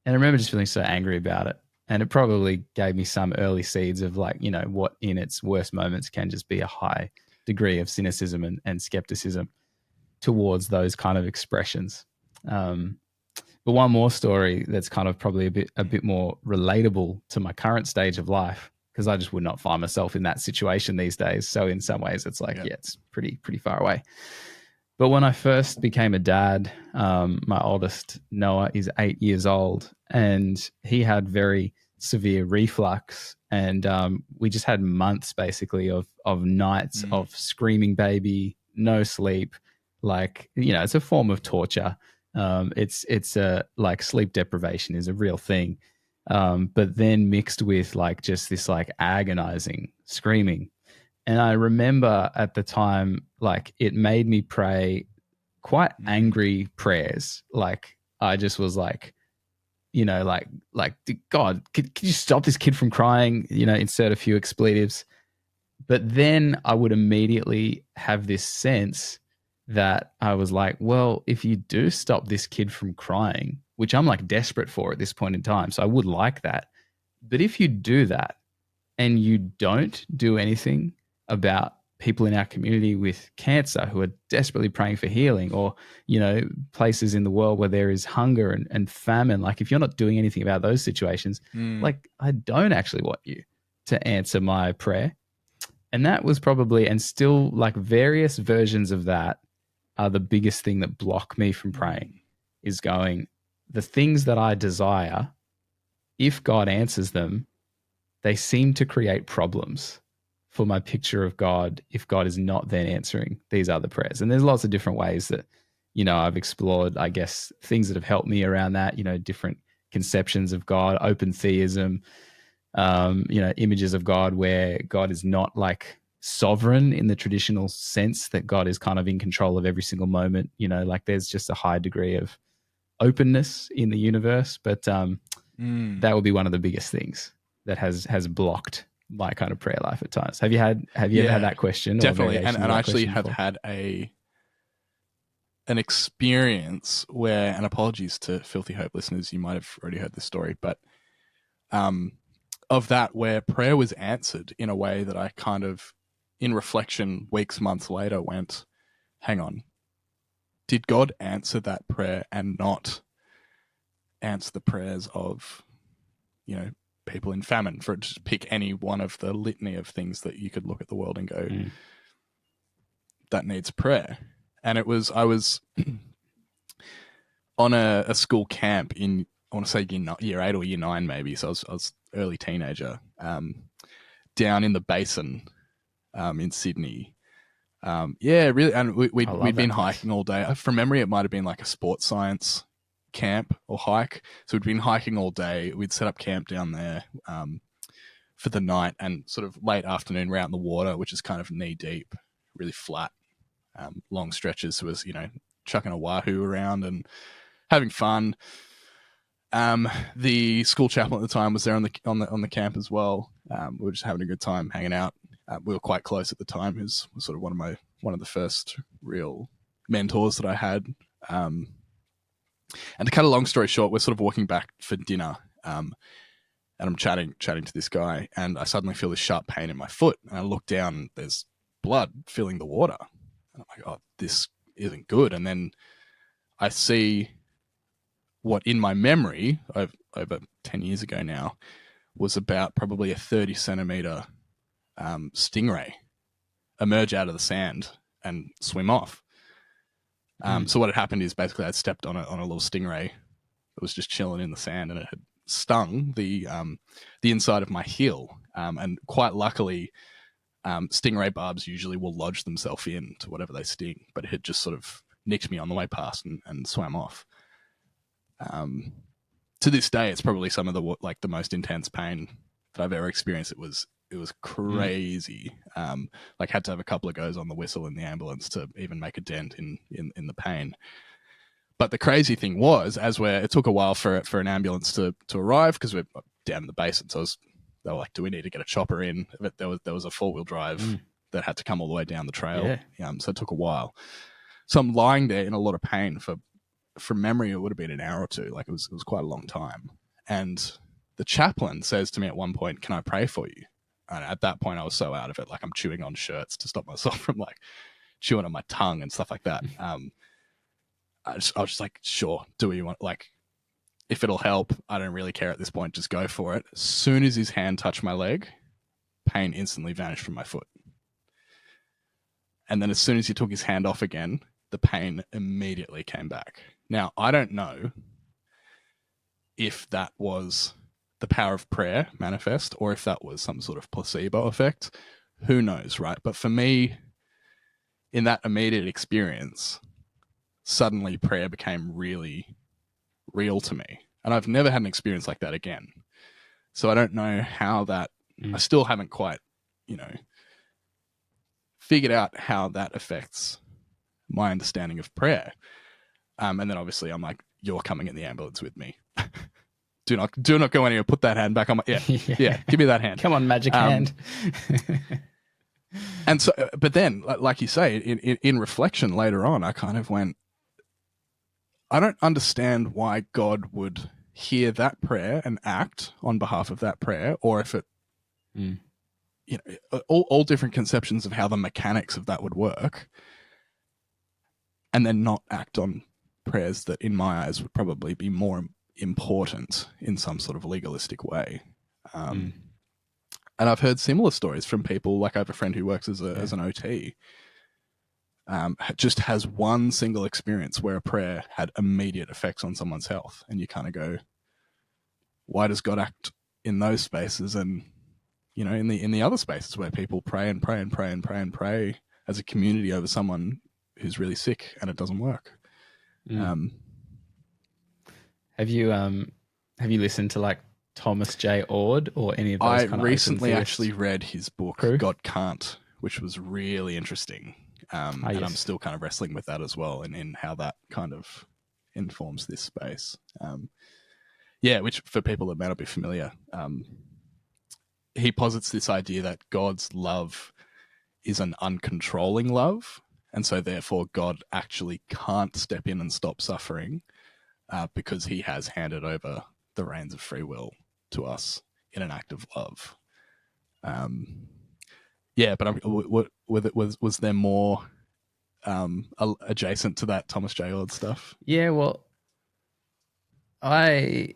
And I remember just feeling so angry about it. And it probably gave me some early seeds of like, what in its worst moments can just be a high degree of cynicism and skepticism towards those kind of expressions. But one more story that's kind of probably a bit more relatable to my current stage of life, because I just would not find myself in that situation these days. So in some ways it's like, it's pretty far away. But when I first became a dad, my oldest, Noah, is 8 years old, and he had very severe reflux. And we just had months basically of nights of screaming baby, no sleep. Like, it's a form of torture. It's like sleep deprivation is a real thing. But then mixed with like just this like agonizing screaming. And I remember at the time, like it made me pray quite angry prayers. Like I just was like, like God, could you stop this kid from crying? Insert a few expletives. But then I would immediately have this sense that I was like, well, if you do stop this kid from crying, which I'm like desperate for at this point in time, so I would like that. But if you do that, and you don't do anything about people in our community with cancer who are desperately praying for healing, or, places in the world where there is hunger and famine, like if you're not doing anything about those situations, like I don't actually want you to answer my prayer. And that was probably, and still like various versions of that are the biggest thing that block me from praying, is going, the things that I desire, if God answers them, they seem to create problems for my picture of God if God is not then answering these other prayers. And there's lots of different ways that, I've explored, I guess, things that have helped me around that, different conceptions of God, open theism, images of God where God is not like sovereign in the traditional sense that God is kind of in control of every single moment, like there's just a high degree of openness in the universe. But that would be one of the biggest things that has blocked my kind of prayer life at times. Have you ever had that question? Definitely. Or and I actually have had an experience where, and apologies to Filthy Hope listeners, you might have already heard this story, but of that, where prayer was answered in a way that I kind of, in reflection, weeks, months later, went, hang on, did God answer that prayer and not answer the prayers of, people in famine? For just pick any one of the litany of things that you could look at the world and go, that needs prayer. And I was on a school camp in, I want to say year 8 or year 9 maybe, so I was early teenager, down in the basin in Sydney. Really, and we'd been hiking all day. From memory, it might have been like a sports science camp or hike. So we'd been hiking all day. We'd set up camp down there for the night, and sort of late afternoon, we're out in the water, which is kind of knee deep, really flat, long stretches. So it was, chucking a wahoo around and having fun. The school chaplain at the time was there on the camp as well. We were just having a good time hanging out. We were quite close at the time. He was sort of one of the first real mentors that I had. And to cut a long story short, we're sort of walking back for dinner, and I'm chatting to this guy, and I suddenly feel this sharp pain in my foot, and I look down, and there's blood filling the water. And I'm like, oh, this isn't good. And then I see what in my memory, over 10 years ago now, was about probably a 30 centimeter stingray emerge out of the sand and swim off. So what had happened is basically I'd stepped on a little stingray that was just chilling in the sand, and it had stung the inside of my heel. And quite luckily, stingray barbs usually will lodge themselves into whatever they sting, but it had just sort of nicked me on the way past and swam off. To this day, it's probably some of the most intense pain that I've ever experienced. It was crazy. Had to have a couple of goes on the whistle in the ambulance to even make a dent in the pain. But the crazy thing was, it took a while for an ambulance to arrive, because we're down in the basin. So they were like, "Do we need to get a chopper in?" But there was a 4-wheel drive that had to come all the way down the trail. Yeah. So it took a while. So I'm lying there in a lot of pain for. From memory, it would have been an hour or two. Like it was quite a long time. And the chaplain says to me at one point, "Can I pray for you?" And at that point, I was so out of it. Like I'm chewing on shirts to stop myself from like chewing on my tongue and stuff like that. I was just like, "Sure. Do what you want. Like, if it'll help, I don't really care at this point. Just go for it." As soon as his hand touched my leg, pain instantly vanished from my foot. And then as soon as he took his hand off again, the pain immediately came back. Now, I don't know if that was the power of prayer manifest or if that was some sort of placebo effect. Who knows, right? But for me, in that immediate experience, suddenly prayer became really real to me. And I've never had an experience like that again. So I don't know how that, I still haven't quite, figured out how that affects my understanding of prayer. And then obviously I'm like, "You're coming in the ambulance with me. Do not go anywhere. Put that hand back on my, yeah, give me that hand. Come on, magic hand." And so, but then, like you say, in reflection later on, I kind of went, I don't understand why God would hear that prayer and act on behalf of that prayer, or if it all different conceptions of how the mechanics of that would work, and then not act on prayers that in my eyes would probably be more important in some sort of legalistic way. And I've heard similar stories from people, like I have a friend who works as an OT, just has one single experience where a prayer had immediate effects on someone's health. And you kind of go, why does God act in those spaces and, in the other spaces where people pray and pray and pray and pray and pray as a community over someone who's really sick and it doesn't work? Have you listened to like Thomas J. Ord or any of those kind of recently actually read his book crew? God Can't, which was really interesting. And I'm still kind of wrestling with that as well, and in how that kind of informs this space. Which for people that may not be familiar, he posits this idea that God's love is an uncontrolling love, and so therefore God actually can't step in and stop suffering because he has handed over the reins of free will to us in an act of love. But was there more adjacent to that Thomas J. Ord stuff? Yeah, well, I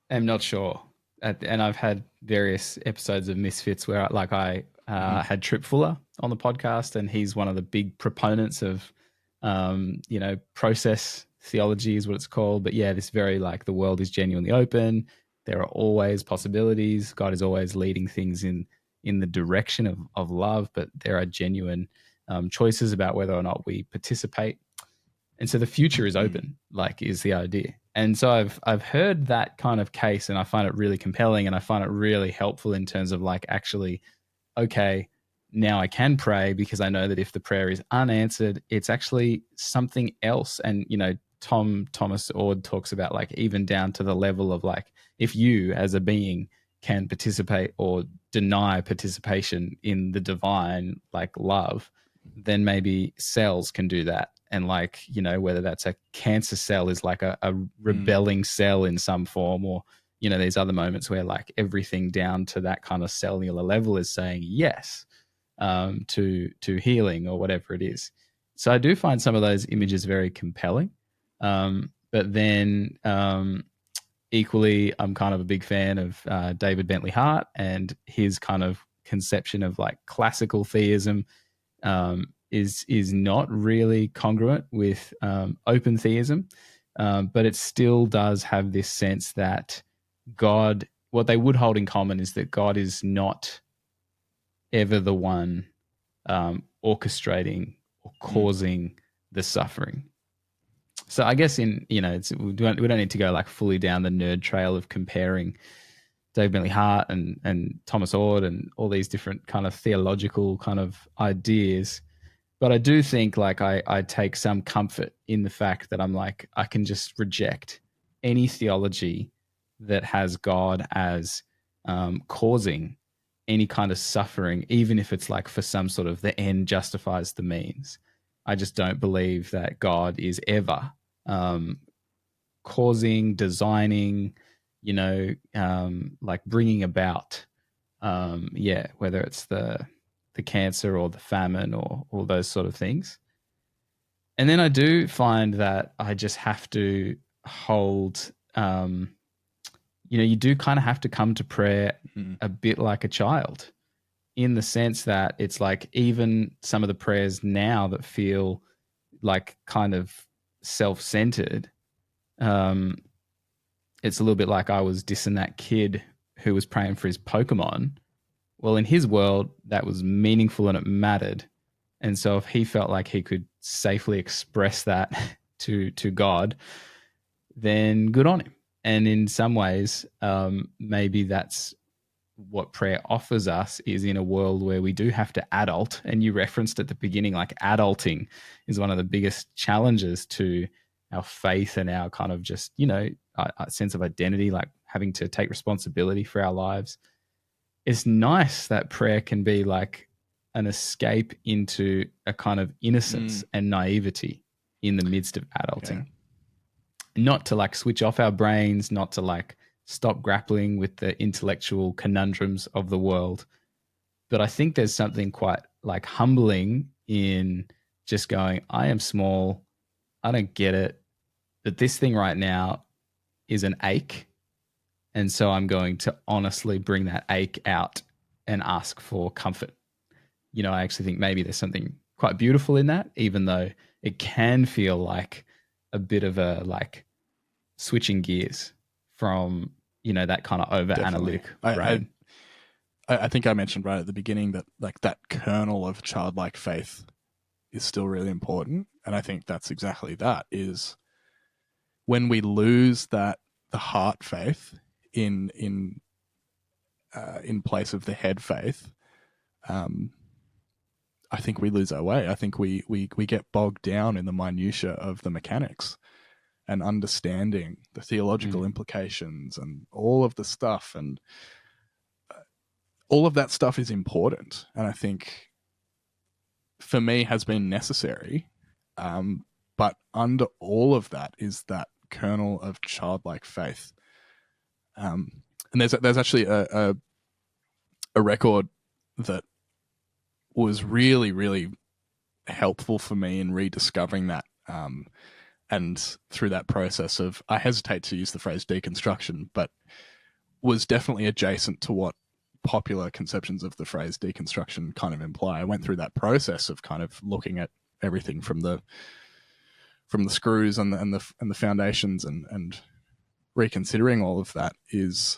am not sure. And I've had various episodes of Misfits where I had Trip Fuller on the podcast, and he's one of the big proponents of, process theology is what it's called. But yeah, this very like the world is genuinely open. There are always possibilities. God is always leading things in the direction of love, but there are genuine choices about whether or not we participate. And so the future is open, is the idea. And so I've heard that kind of case, and I find it really compelling, and I find it really helpful in terms of actually, okay, now I can pray because I know that if the prayer is unanswered, it's actually something else. And, Thomas Ord talks about even down to the level of if you as a being can participate or deny participation in the divine, love, then maybe cells can do that. And whether that's a cancer cell is a rebelling cell in some form, or, these other moments where everything down to that kind of cellular level is saying yes to healing or whatever it is. So I do find some of those images very compelling. But then equally, I'm kind of a big fan of David Bentley Hart and his kind of conception of classical theism is not really congruent with open theism, but it still does have this sense that God, what they would hold in common is that God is not ever the one orchestrating or causing the suffering. So I guess we don't need to go fully down the nerd trail of comparing Dave Bentley Hart and Thomas Ord and all these different kind of theological kind of ideas. But I do think I take some comfort in the fact that I'm I can just reject any theology that has God as causing any kind of suffering, even if it's for some sort of the end justifies the means. I just don't believe that God is ever causing, designing, bringing about, whether it's the cancer or the famine or all those sort of things. And then I do find that I just have to hold, you do kind of have to come to prayer a bit like a child, in the sense that it's even some of the prayers now that feel kind of self-centered, it's a little bit like I was dissing that kid who was praying for his Pokemon. Well, in his world, that was meaningful and it mattered. And so if he felt like he could safely express that to God, then good on him. And in some ways, maybe that's what prayer offers us, is in a world where we do have to adult. And you referenced at the beginning, adulting is one of the biggest challenges to our faith and our kind of just, a sense of identity, having to take responsibility for our lives. It's nice that prayer can be an escape into a kind of innocence and naivety in the midst of adulting. Okay. Not to switch off our brains, not to stop grappling with the intellectual conundrums of the world, But I think there's something quite like humbling in just going, I am small, I don't get it, but this thing right now is an ache. And so I'm going to honestly bring that ache out and ask for comfort. I actually think maybe there's something quite beautiful in that, even though it can feel like a bit of a like switching gears from, that kind of over analytic brain. I think I mentioned right at the beginning that like that kernel of childlike faith is still really important. And I think that's exactly that, is when we lose the heart faith in place of the head faith, I think we lose our way. I think we get bogged down in the minutiae of the mechanics and understanding the theological implications and all of the stuff. And all of that stuff is important. And I think for me has been necessary. But under all of that is that kernel of childlike faith. And there's actually a record that was really, really helpful for me in rediscovering that. And through that process of, I hesitate to use the phrase deconstruction, but was definitely adjacent to what popular conceptions of the phrase deconstruction kind of imply. I went through that process of kind of looking at everything from the screws and the foundations and reconsidering all of that, is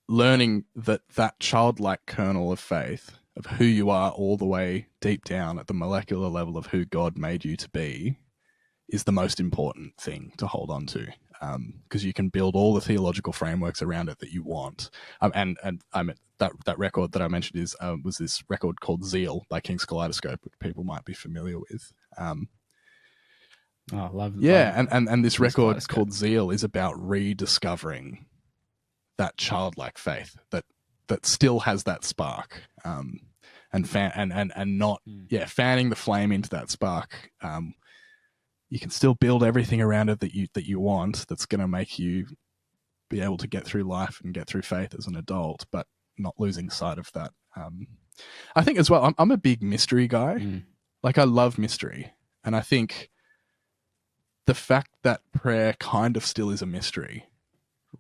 learning that childlike kernel of faith of who you are all the way deep down at the molecular level of who God made you to be is the most important thing to hold on to, because you can build all the theological frameworks around it that you want. And that record that I mentioned was this record called Zeal by King's Kaleidoscope, which people might be familiar with. Love and this record called Zeal is about rediscovering that childlike faith that still has that spark, and fanning the flame into that spark. You can still build everything around it that you want, that's going to make you be able to get through life and get through faith as an adult, but not losing sight of that. I think as well, I'm a big mystery guy. Like, I love mystery, and I think the fact that prayer kind of still is a mystery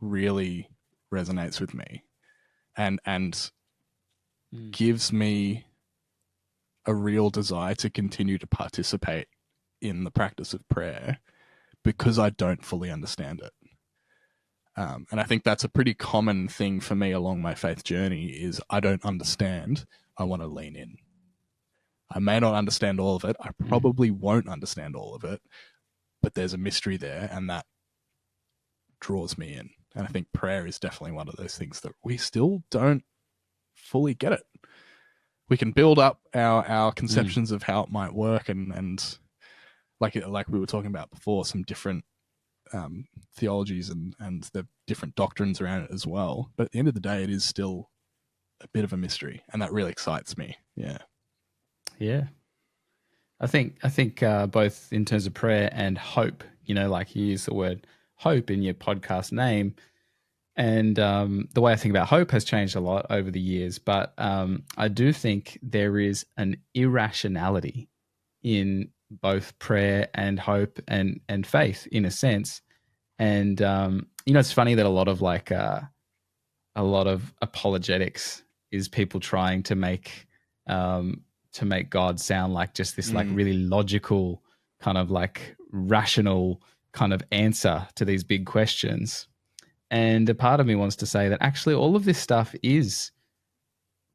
really resonates with me, and gives me a real desire to continue to participate in the practice of prayer, because I don't fully understand it. And I think that's a pretty common thing for me along my faith journey, is I don't understand, I want to lean in. I may not understand all of it, I probably won't understand all of it, but there's a mystery there, and that draws me in. And I think prayer is definitely one of those things that we still don't fully get it. We can build up our conceptions of how it might work, and like we were talking about before, some different theologies and the different doctrines around it as well. But at the end of the day, it is still a bit of a mystery, and that really excites me. Yeah. I think both in terms of prayer and hope, like you use the word hope in your podcast name, and the way I think about hope has changed a lot over the years. But I do think there is an irrationality in both prayer and hope and faith, in a sense. And it's funny that a lot of apologetics is people trying to make God sound like just this like really logical kind of like rational kind of answer to these big questions. And a part of me wants to say that actually all of this stuff is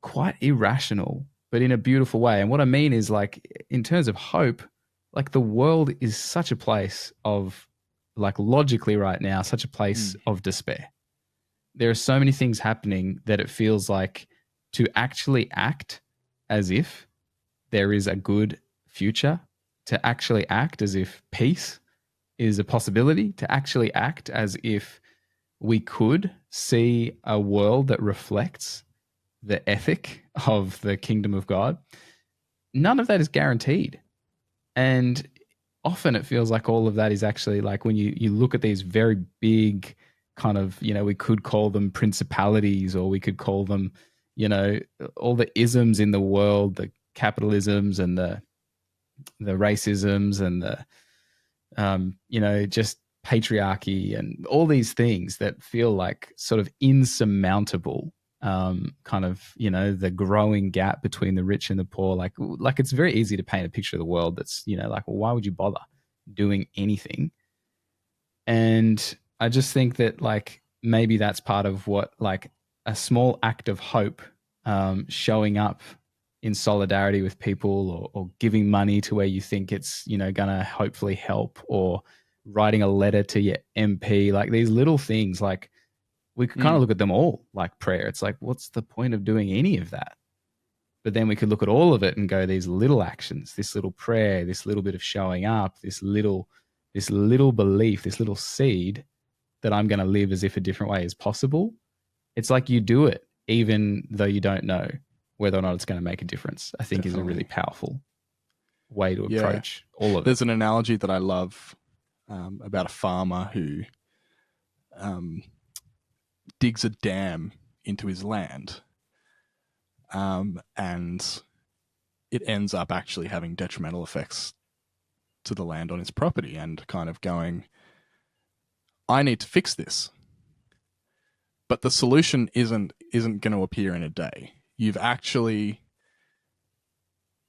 quite irrational, but in a beautiful way. And what I mean is, like, in terms of hope, like, the world is such a place of, like, logically right now, such a place of despair. There are so many things happening that it feels like to actually act as if there is a good future, to actually act as if peace is a possibility, to actually act as if we could see a world that reflects the ethic of the kingdom of God. None of that is guaranteed. And often it feels like all of that is actually, like, when you look at these very big kind of, we could call them principalities, or we could call them, all the isms in the world, the capitalisms and the racisms and the, just patriarchy and all these things that feel like sort of insurmountable, kind of, the growing gap between the rich and the poor. Like it's very easy to paint a picture of the world that's, like, well, why would you bother doing anything? And I just think that, like, maybe that's part of what, like, a small act of hope, showing up in solidarity with people, or giving money to where you think it's, going to hopefully help, or writing a letter to your MP, like these little things, like we could kind of look at them all like prayer. It's like, what's the point of doing any of that? But then we could look at all of it and go, these little actions, this little prayer, this little bit of showing up, this little belief, this little seed that I'm going to live as if a different way is possible. It's like you do it even though you don't know whether or not it's going to make a difference, I think Definitely. Is a really powerful way to approach all of it. There's an analogy that I love about a farmer who digs a dam into his land, and it ends up actually having detrimental effects to the land on his property, and kind of going, I need to fix this. But the solution isn't going to appear in a day. You've actually,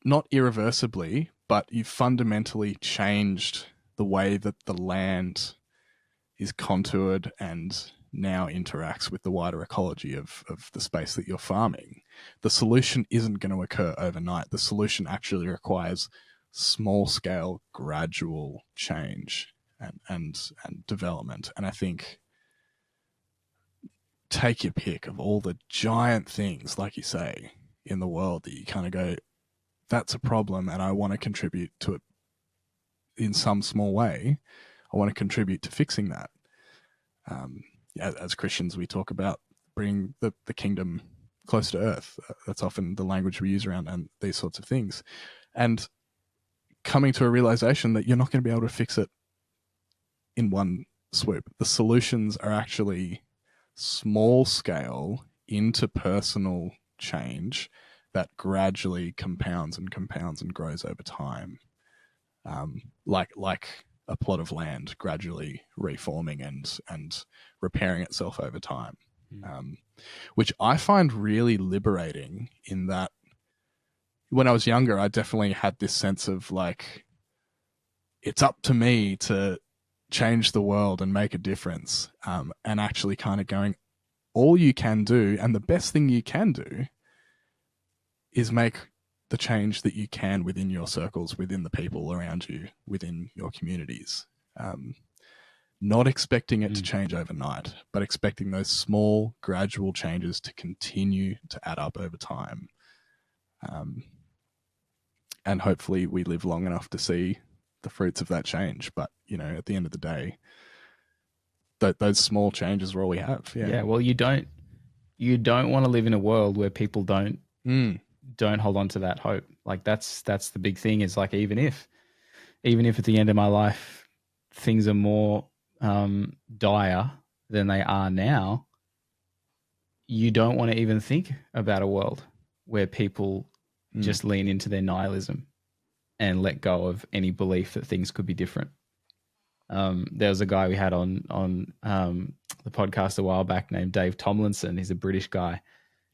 not irreversibly, but you've fundamentally changed the way that the land is contoured and now interacts with the wider ecology of the space that you're farming. The solution isn't going to occur overnight. The solution actually requires small-scale, gradual change and development. And I think, take your pick of all the giant things, like you say, in the world that you kind of go, that's a problem and I want to contribute to it in some small way. I want to contribute to fixing that. As Christians, we talk about bringing the kingdom closer to earth. That's often the language we use around and these sorts of things. And coming to a realization that you're not going to be able to fix it in one swoop. The solutions are actually small scale, interpersonal change that gradually compounds and grows over time. Like a plot of land gradually reforming and repairing itself over time. Which I find really liberating, in that when I was younger, I definitely had this sense of like, it's up to me to change the world and make a difference. And actually kind of going, all you can do, and the best thing you can do, is make the change that you can within your circles, within the people around you, within your communities. Not expecting it to change overnight, but expecting those small, gradual changes to continue to add up over time. And hopefully we live long enough to see the fruits of that change. But, at the end of the day, those small changes are all we have. Yeah. Well, you don't want to live in a world where people don't hold on to that hope. Like that's the big thing, is like, even if at the end of my life things are more dire than they are now, you don't want to even think about a world where people just lean into their nihilism and let go of any belief that things could be different. There was a guy we had on the podcast a while back named Dave Tomlinson. He's a British guy.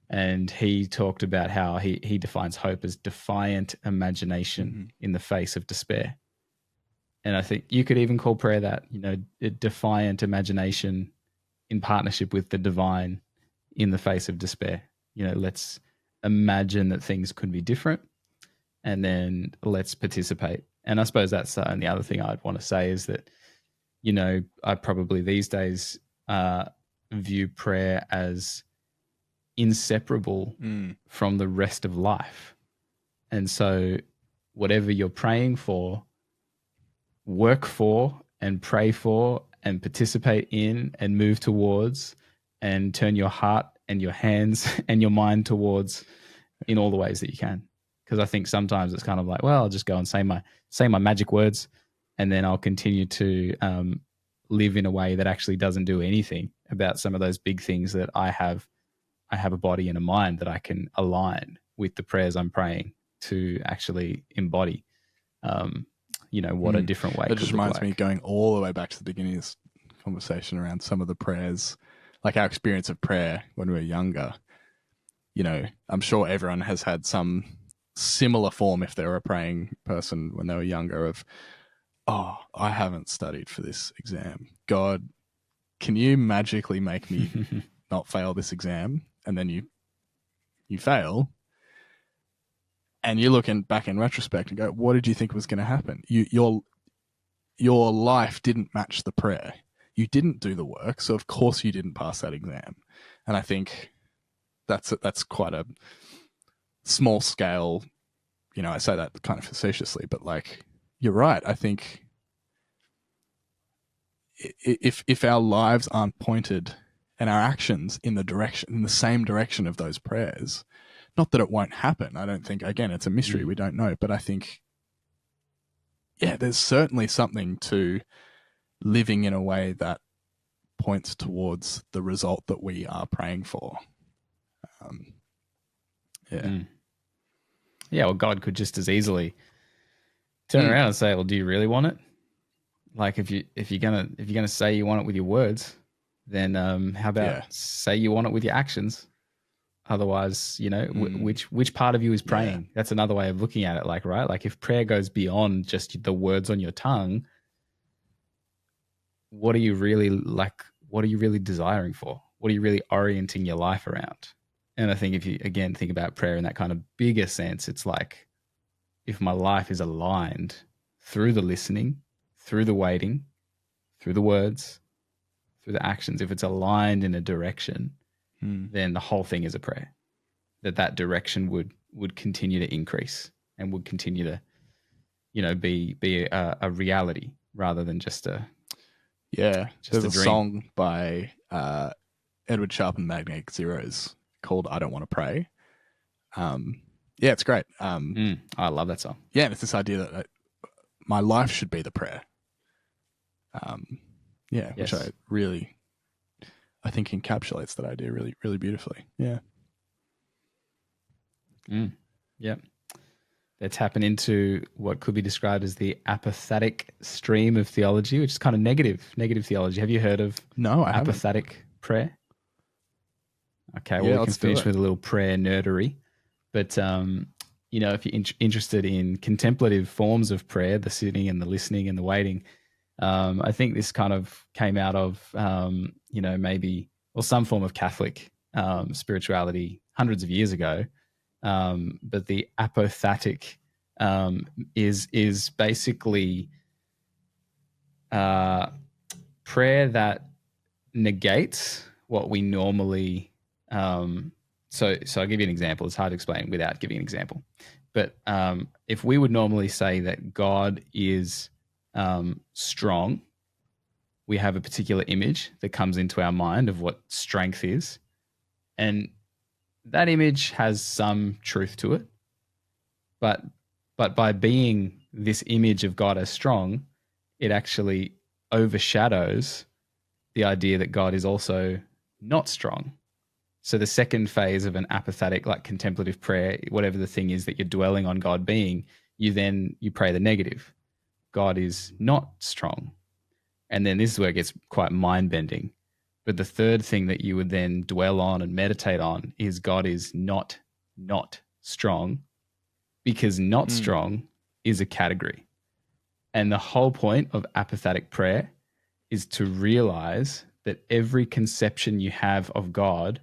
And he talked about how he defines hope as defiant imagination in the face of despair. And I think you could even call prayer that, a defiant imagination in partnership with the divine in the face of despair. Let's imagine that things could be different, and then let's participate. And I suppose that's the only other thing I'd want to say is that, I probably these days view prayer as inseparable from the rest of life. And so whatever you're praying for, work for and pray for and participate in and move towards and turn your heart and your hands and your mind towards in all the ways that you can. Because I think sometimes it's kind of like, well, I'll just go and say my magic words, and then I'll continue to live in a way that actually doesn't do anything about some of those big things that I have a body and a mind that I can align with the prayers I'm praying to actually embody. What a different way. It just reminds me going all the way back to the beginning of this conversation around some of the prayers, like our experience of prayer when we were younger. I'm sure everyone has had some similar form, if they were a praying person when they were younger, of, oh, I haven't studied for this exam. God, can you magically make me not fail this exam? And then you fail. And you're looking back in retrospect and go, what did you think was going to happen? Your life didn't match the prayer. You didn't do the work, so of course you didn't pass that exam. And I think that's quite a small scale. I say that kind of facetiously, but like, you're right. I think if our lives aren't pointed and our actions in the same direction of those prayers, not that it won't happen. I don't think, again, it's a mystery. We don't know. But I think, there's certainly something to living in a way that points towards the result that we are praying for. Well, God could just as easily turn around and say, well, do you really want it? Like if you're gonna say you want it with your words, then how about say you want it with your actions? Otherwise, which part of you is praying? Yeah. That's another way of looking at it. Like, right? Like if prayer goes beyond just the words on your tongue, what are you really desiring for? What are you really orienting your life around? And I think if you, again, think about prayer in that kind of bigger sense, it's like if my life is aligned through the listening, through the waiting, through the words, through the actions, if it's aligned in a direction, then the whole thing is a prayer. That direction would continue to increase and would continue to, be a reality rather than just a There's a dream. song by Edward Sharpe and Magnetic Zeros called "I Don't Want to Pray." It's great. I love that song. And it's this idea that my life should be the prayer. Which I think encapsulates that idea really, really beautifully. Yeah. They're tapping into what could be described as the apathetic stream of theology, which is kind of negative theology. Have you heard of apathetic prayer? Okay, well, we can finish with a little prayer nerdery. But, if you're interested in contemplative forms of prayer, the sitting and the listening and the waiting, I think this kind of came out of, some form of Catholic spirituality hundreds of years ago. But the apathetic is basically prayer that negates what we normally. So I'll give you an example. It's hard to explain without giving an example. But if we would normally say that God is strong, we have a particular image that comes into our mind of what strength is. And that image has some truth to it. But by being this image of God as strong, it actually overshadows the idea that God is also not strong. So the second phase of an apathetic, like contemplative prayer, whatever the thing is that you're dwelling on God being, you pray the negative. God is not strong. And then this is where it gets quite mind-bending. But the third thing that you would then dwell on and meditate on is God is not strong, because not strong is a category. And the whole point of apathetic prayer is to realize that every conception you have of God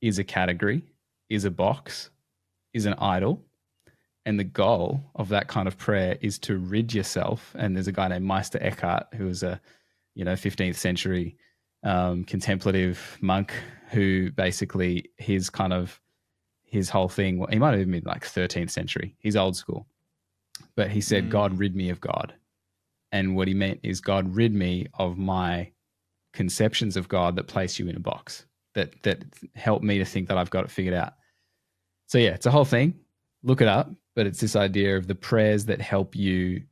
is a category, is a box, is an idol. And the goal of that kind of prayer is to rid yourself. And there's a guy named Meister Eckhart, who was a 15th century contemplative monk, who basically his whole thing, he might have even been like 13th century. He's old school. But he said, God, rid me of God. And what he meant is, God, rid me of my conceptions of God that place you in a box, that help me to think that I've got it figured out. So it's a whole thing. Look it up. But it's this idea of the prayers that help you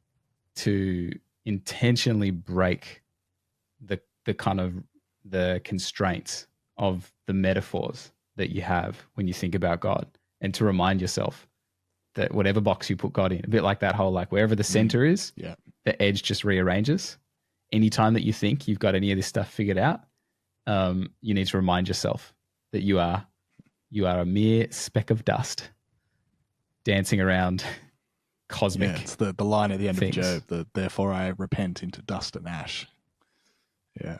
to intentionally break the kind of the constraints of the metaphors that you have when you think about God, and to remind yourself that whatever box you put God in, a bit like that whole, like wherever the center is, the edge just rearranges. Anytime that you think you've got any of this stuff figured out, you need to remind yourself that you are a mere speck of dust dancing around cosmic. Yeah, it's the line at the end things. of Job, therefore I repent into dust and ash. Yeah.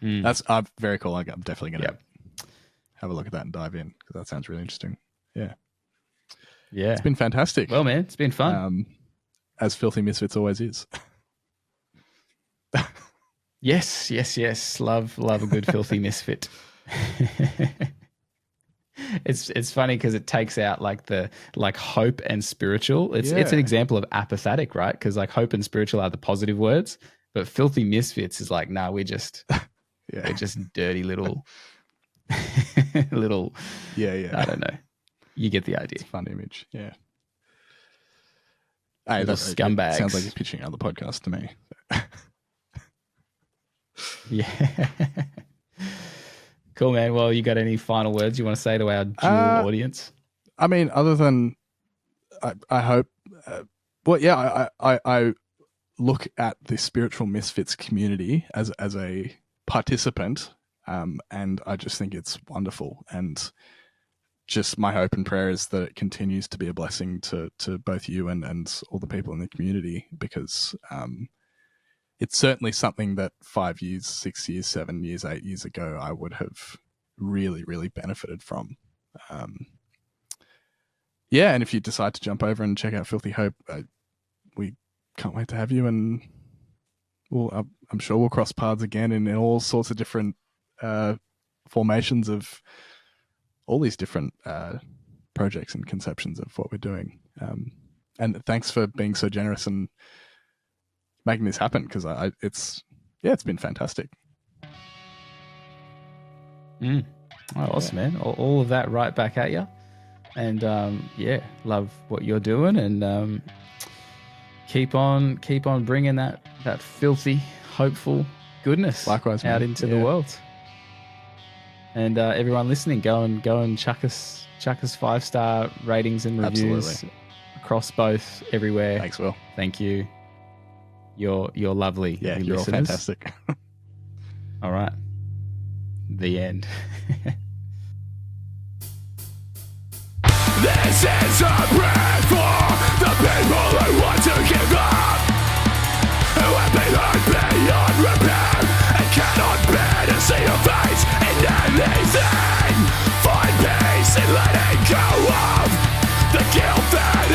That's very cool. I'm definitely going to have a look at that and dive in, because that sounds really interesting. Yeah. Yeah. It's been fantastic. Well, man, it's been fun. As Filthy Misfits always is. Yes. Love a good filthy misfit. It's funny because it takes out like hope and spiritual. It's an example of apathetic, right? Because like hope and spiritual are the positive words, but filthy misfits is like, nah, we're just dirty little little. Yeah. I don't know. You get the idea. It's a fun image. Yeah. Hey, those scumbags. Sounds like you're pitching another podcast to me. Yeah. Cool, man. Well, you got any final words you want to say to our dual audience? I mean, other than I hope, I look at the Spiritual Misfits community as a participant, and I just think it's wonderful. And just my hope and prayer is that it continues to be a blessing to both you and all the people in the community, because it's certainly something that 5 years, 6 years, 7 years, 8 years ago, I would have really, really benefited from. And if you decide to jump over and check out Filthy Hope, we can't wait to have you, and I'm sure we'll cross paths again in all sorts of different formations of all these different projects and conceptions of what we're doing. And thanks for being so generous and making this happen, because it's been fantastic. Oh, awesome, man. All of that right back at you. And love what you're doing, and keep on bringing that filthy, hopeful goodness likewise, out man. into the world. And everyone listening, go and chuck us 5-star ratings and reviews. Absolutely. Across both, everywhere. Thanks, Will. Thank you. You're lovely. Yeah, you're all listeners. fantastic. All right. The end. This is a prayer for the people who want to give up, who have been hurt beyond repair and cannot bear to see your face in anything. Find peace in letting go of the guilt that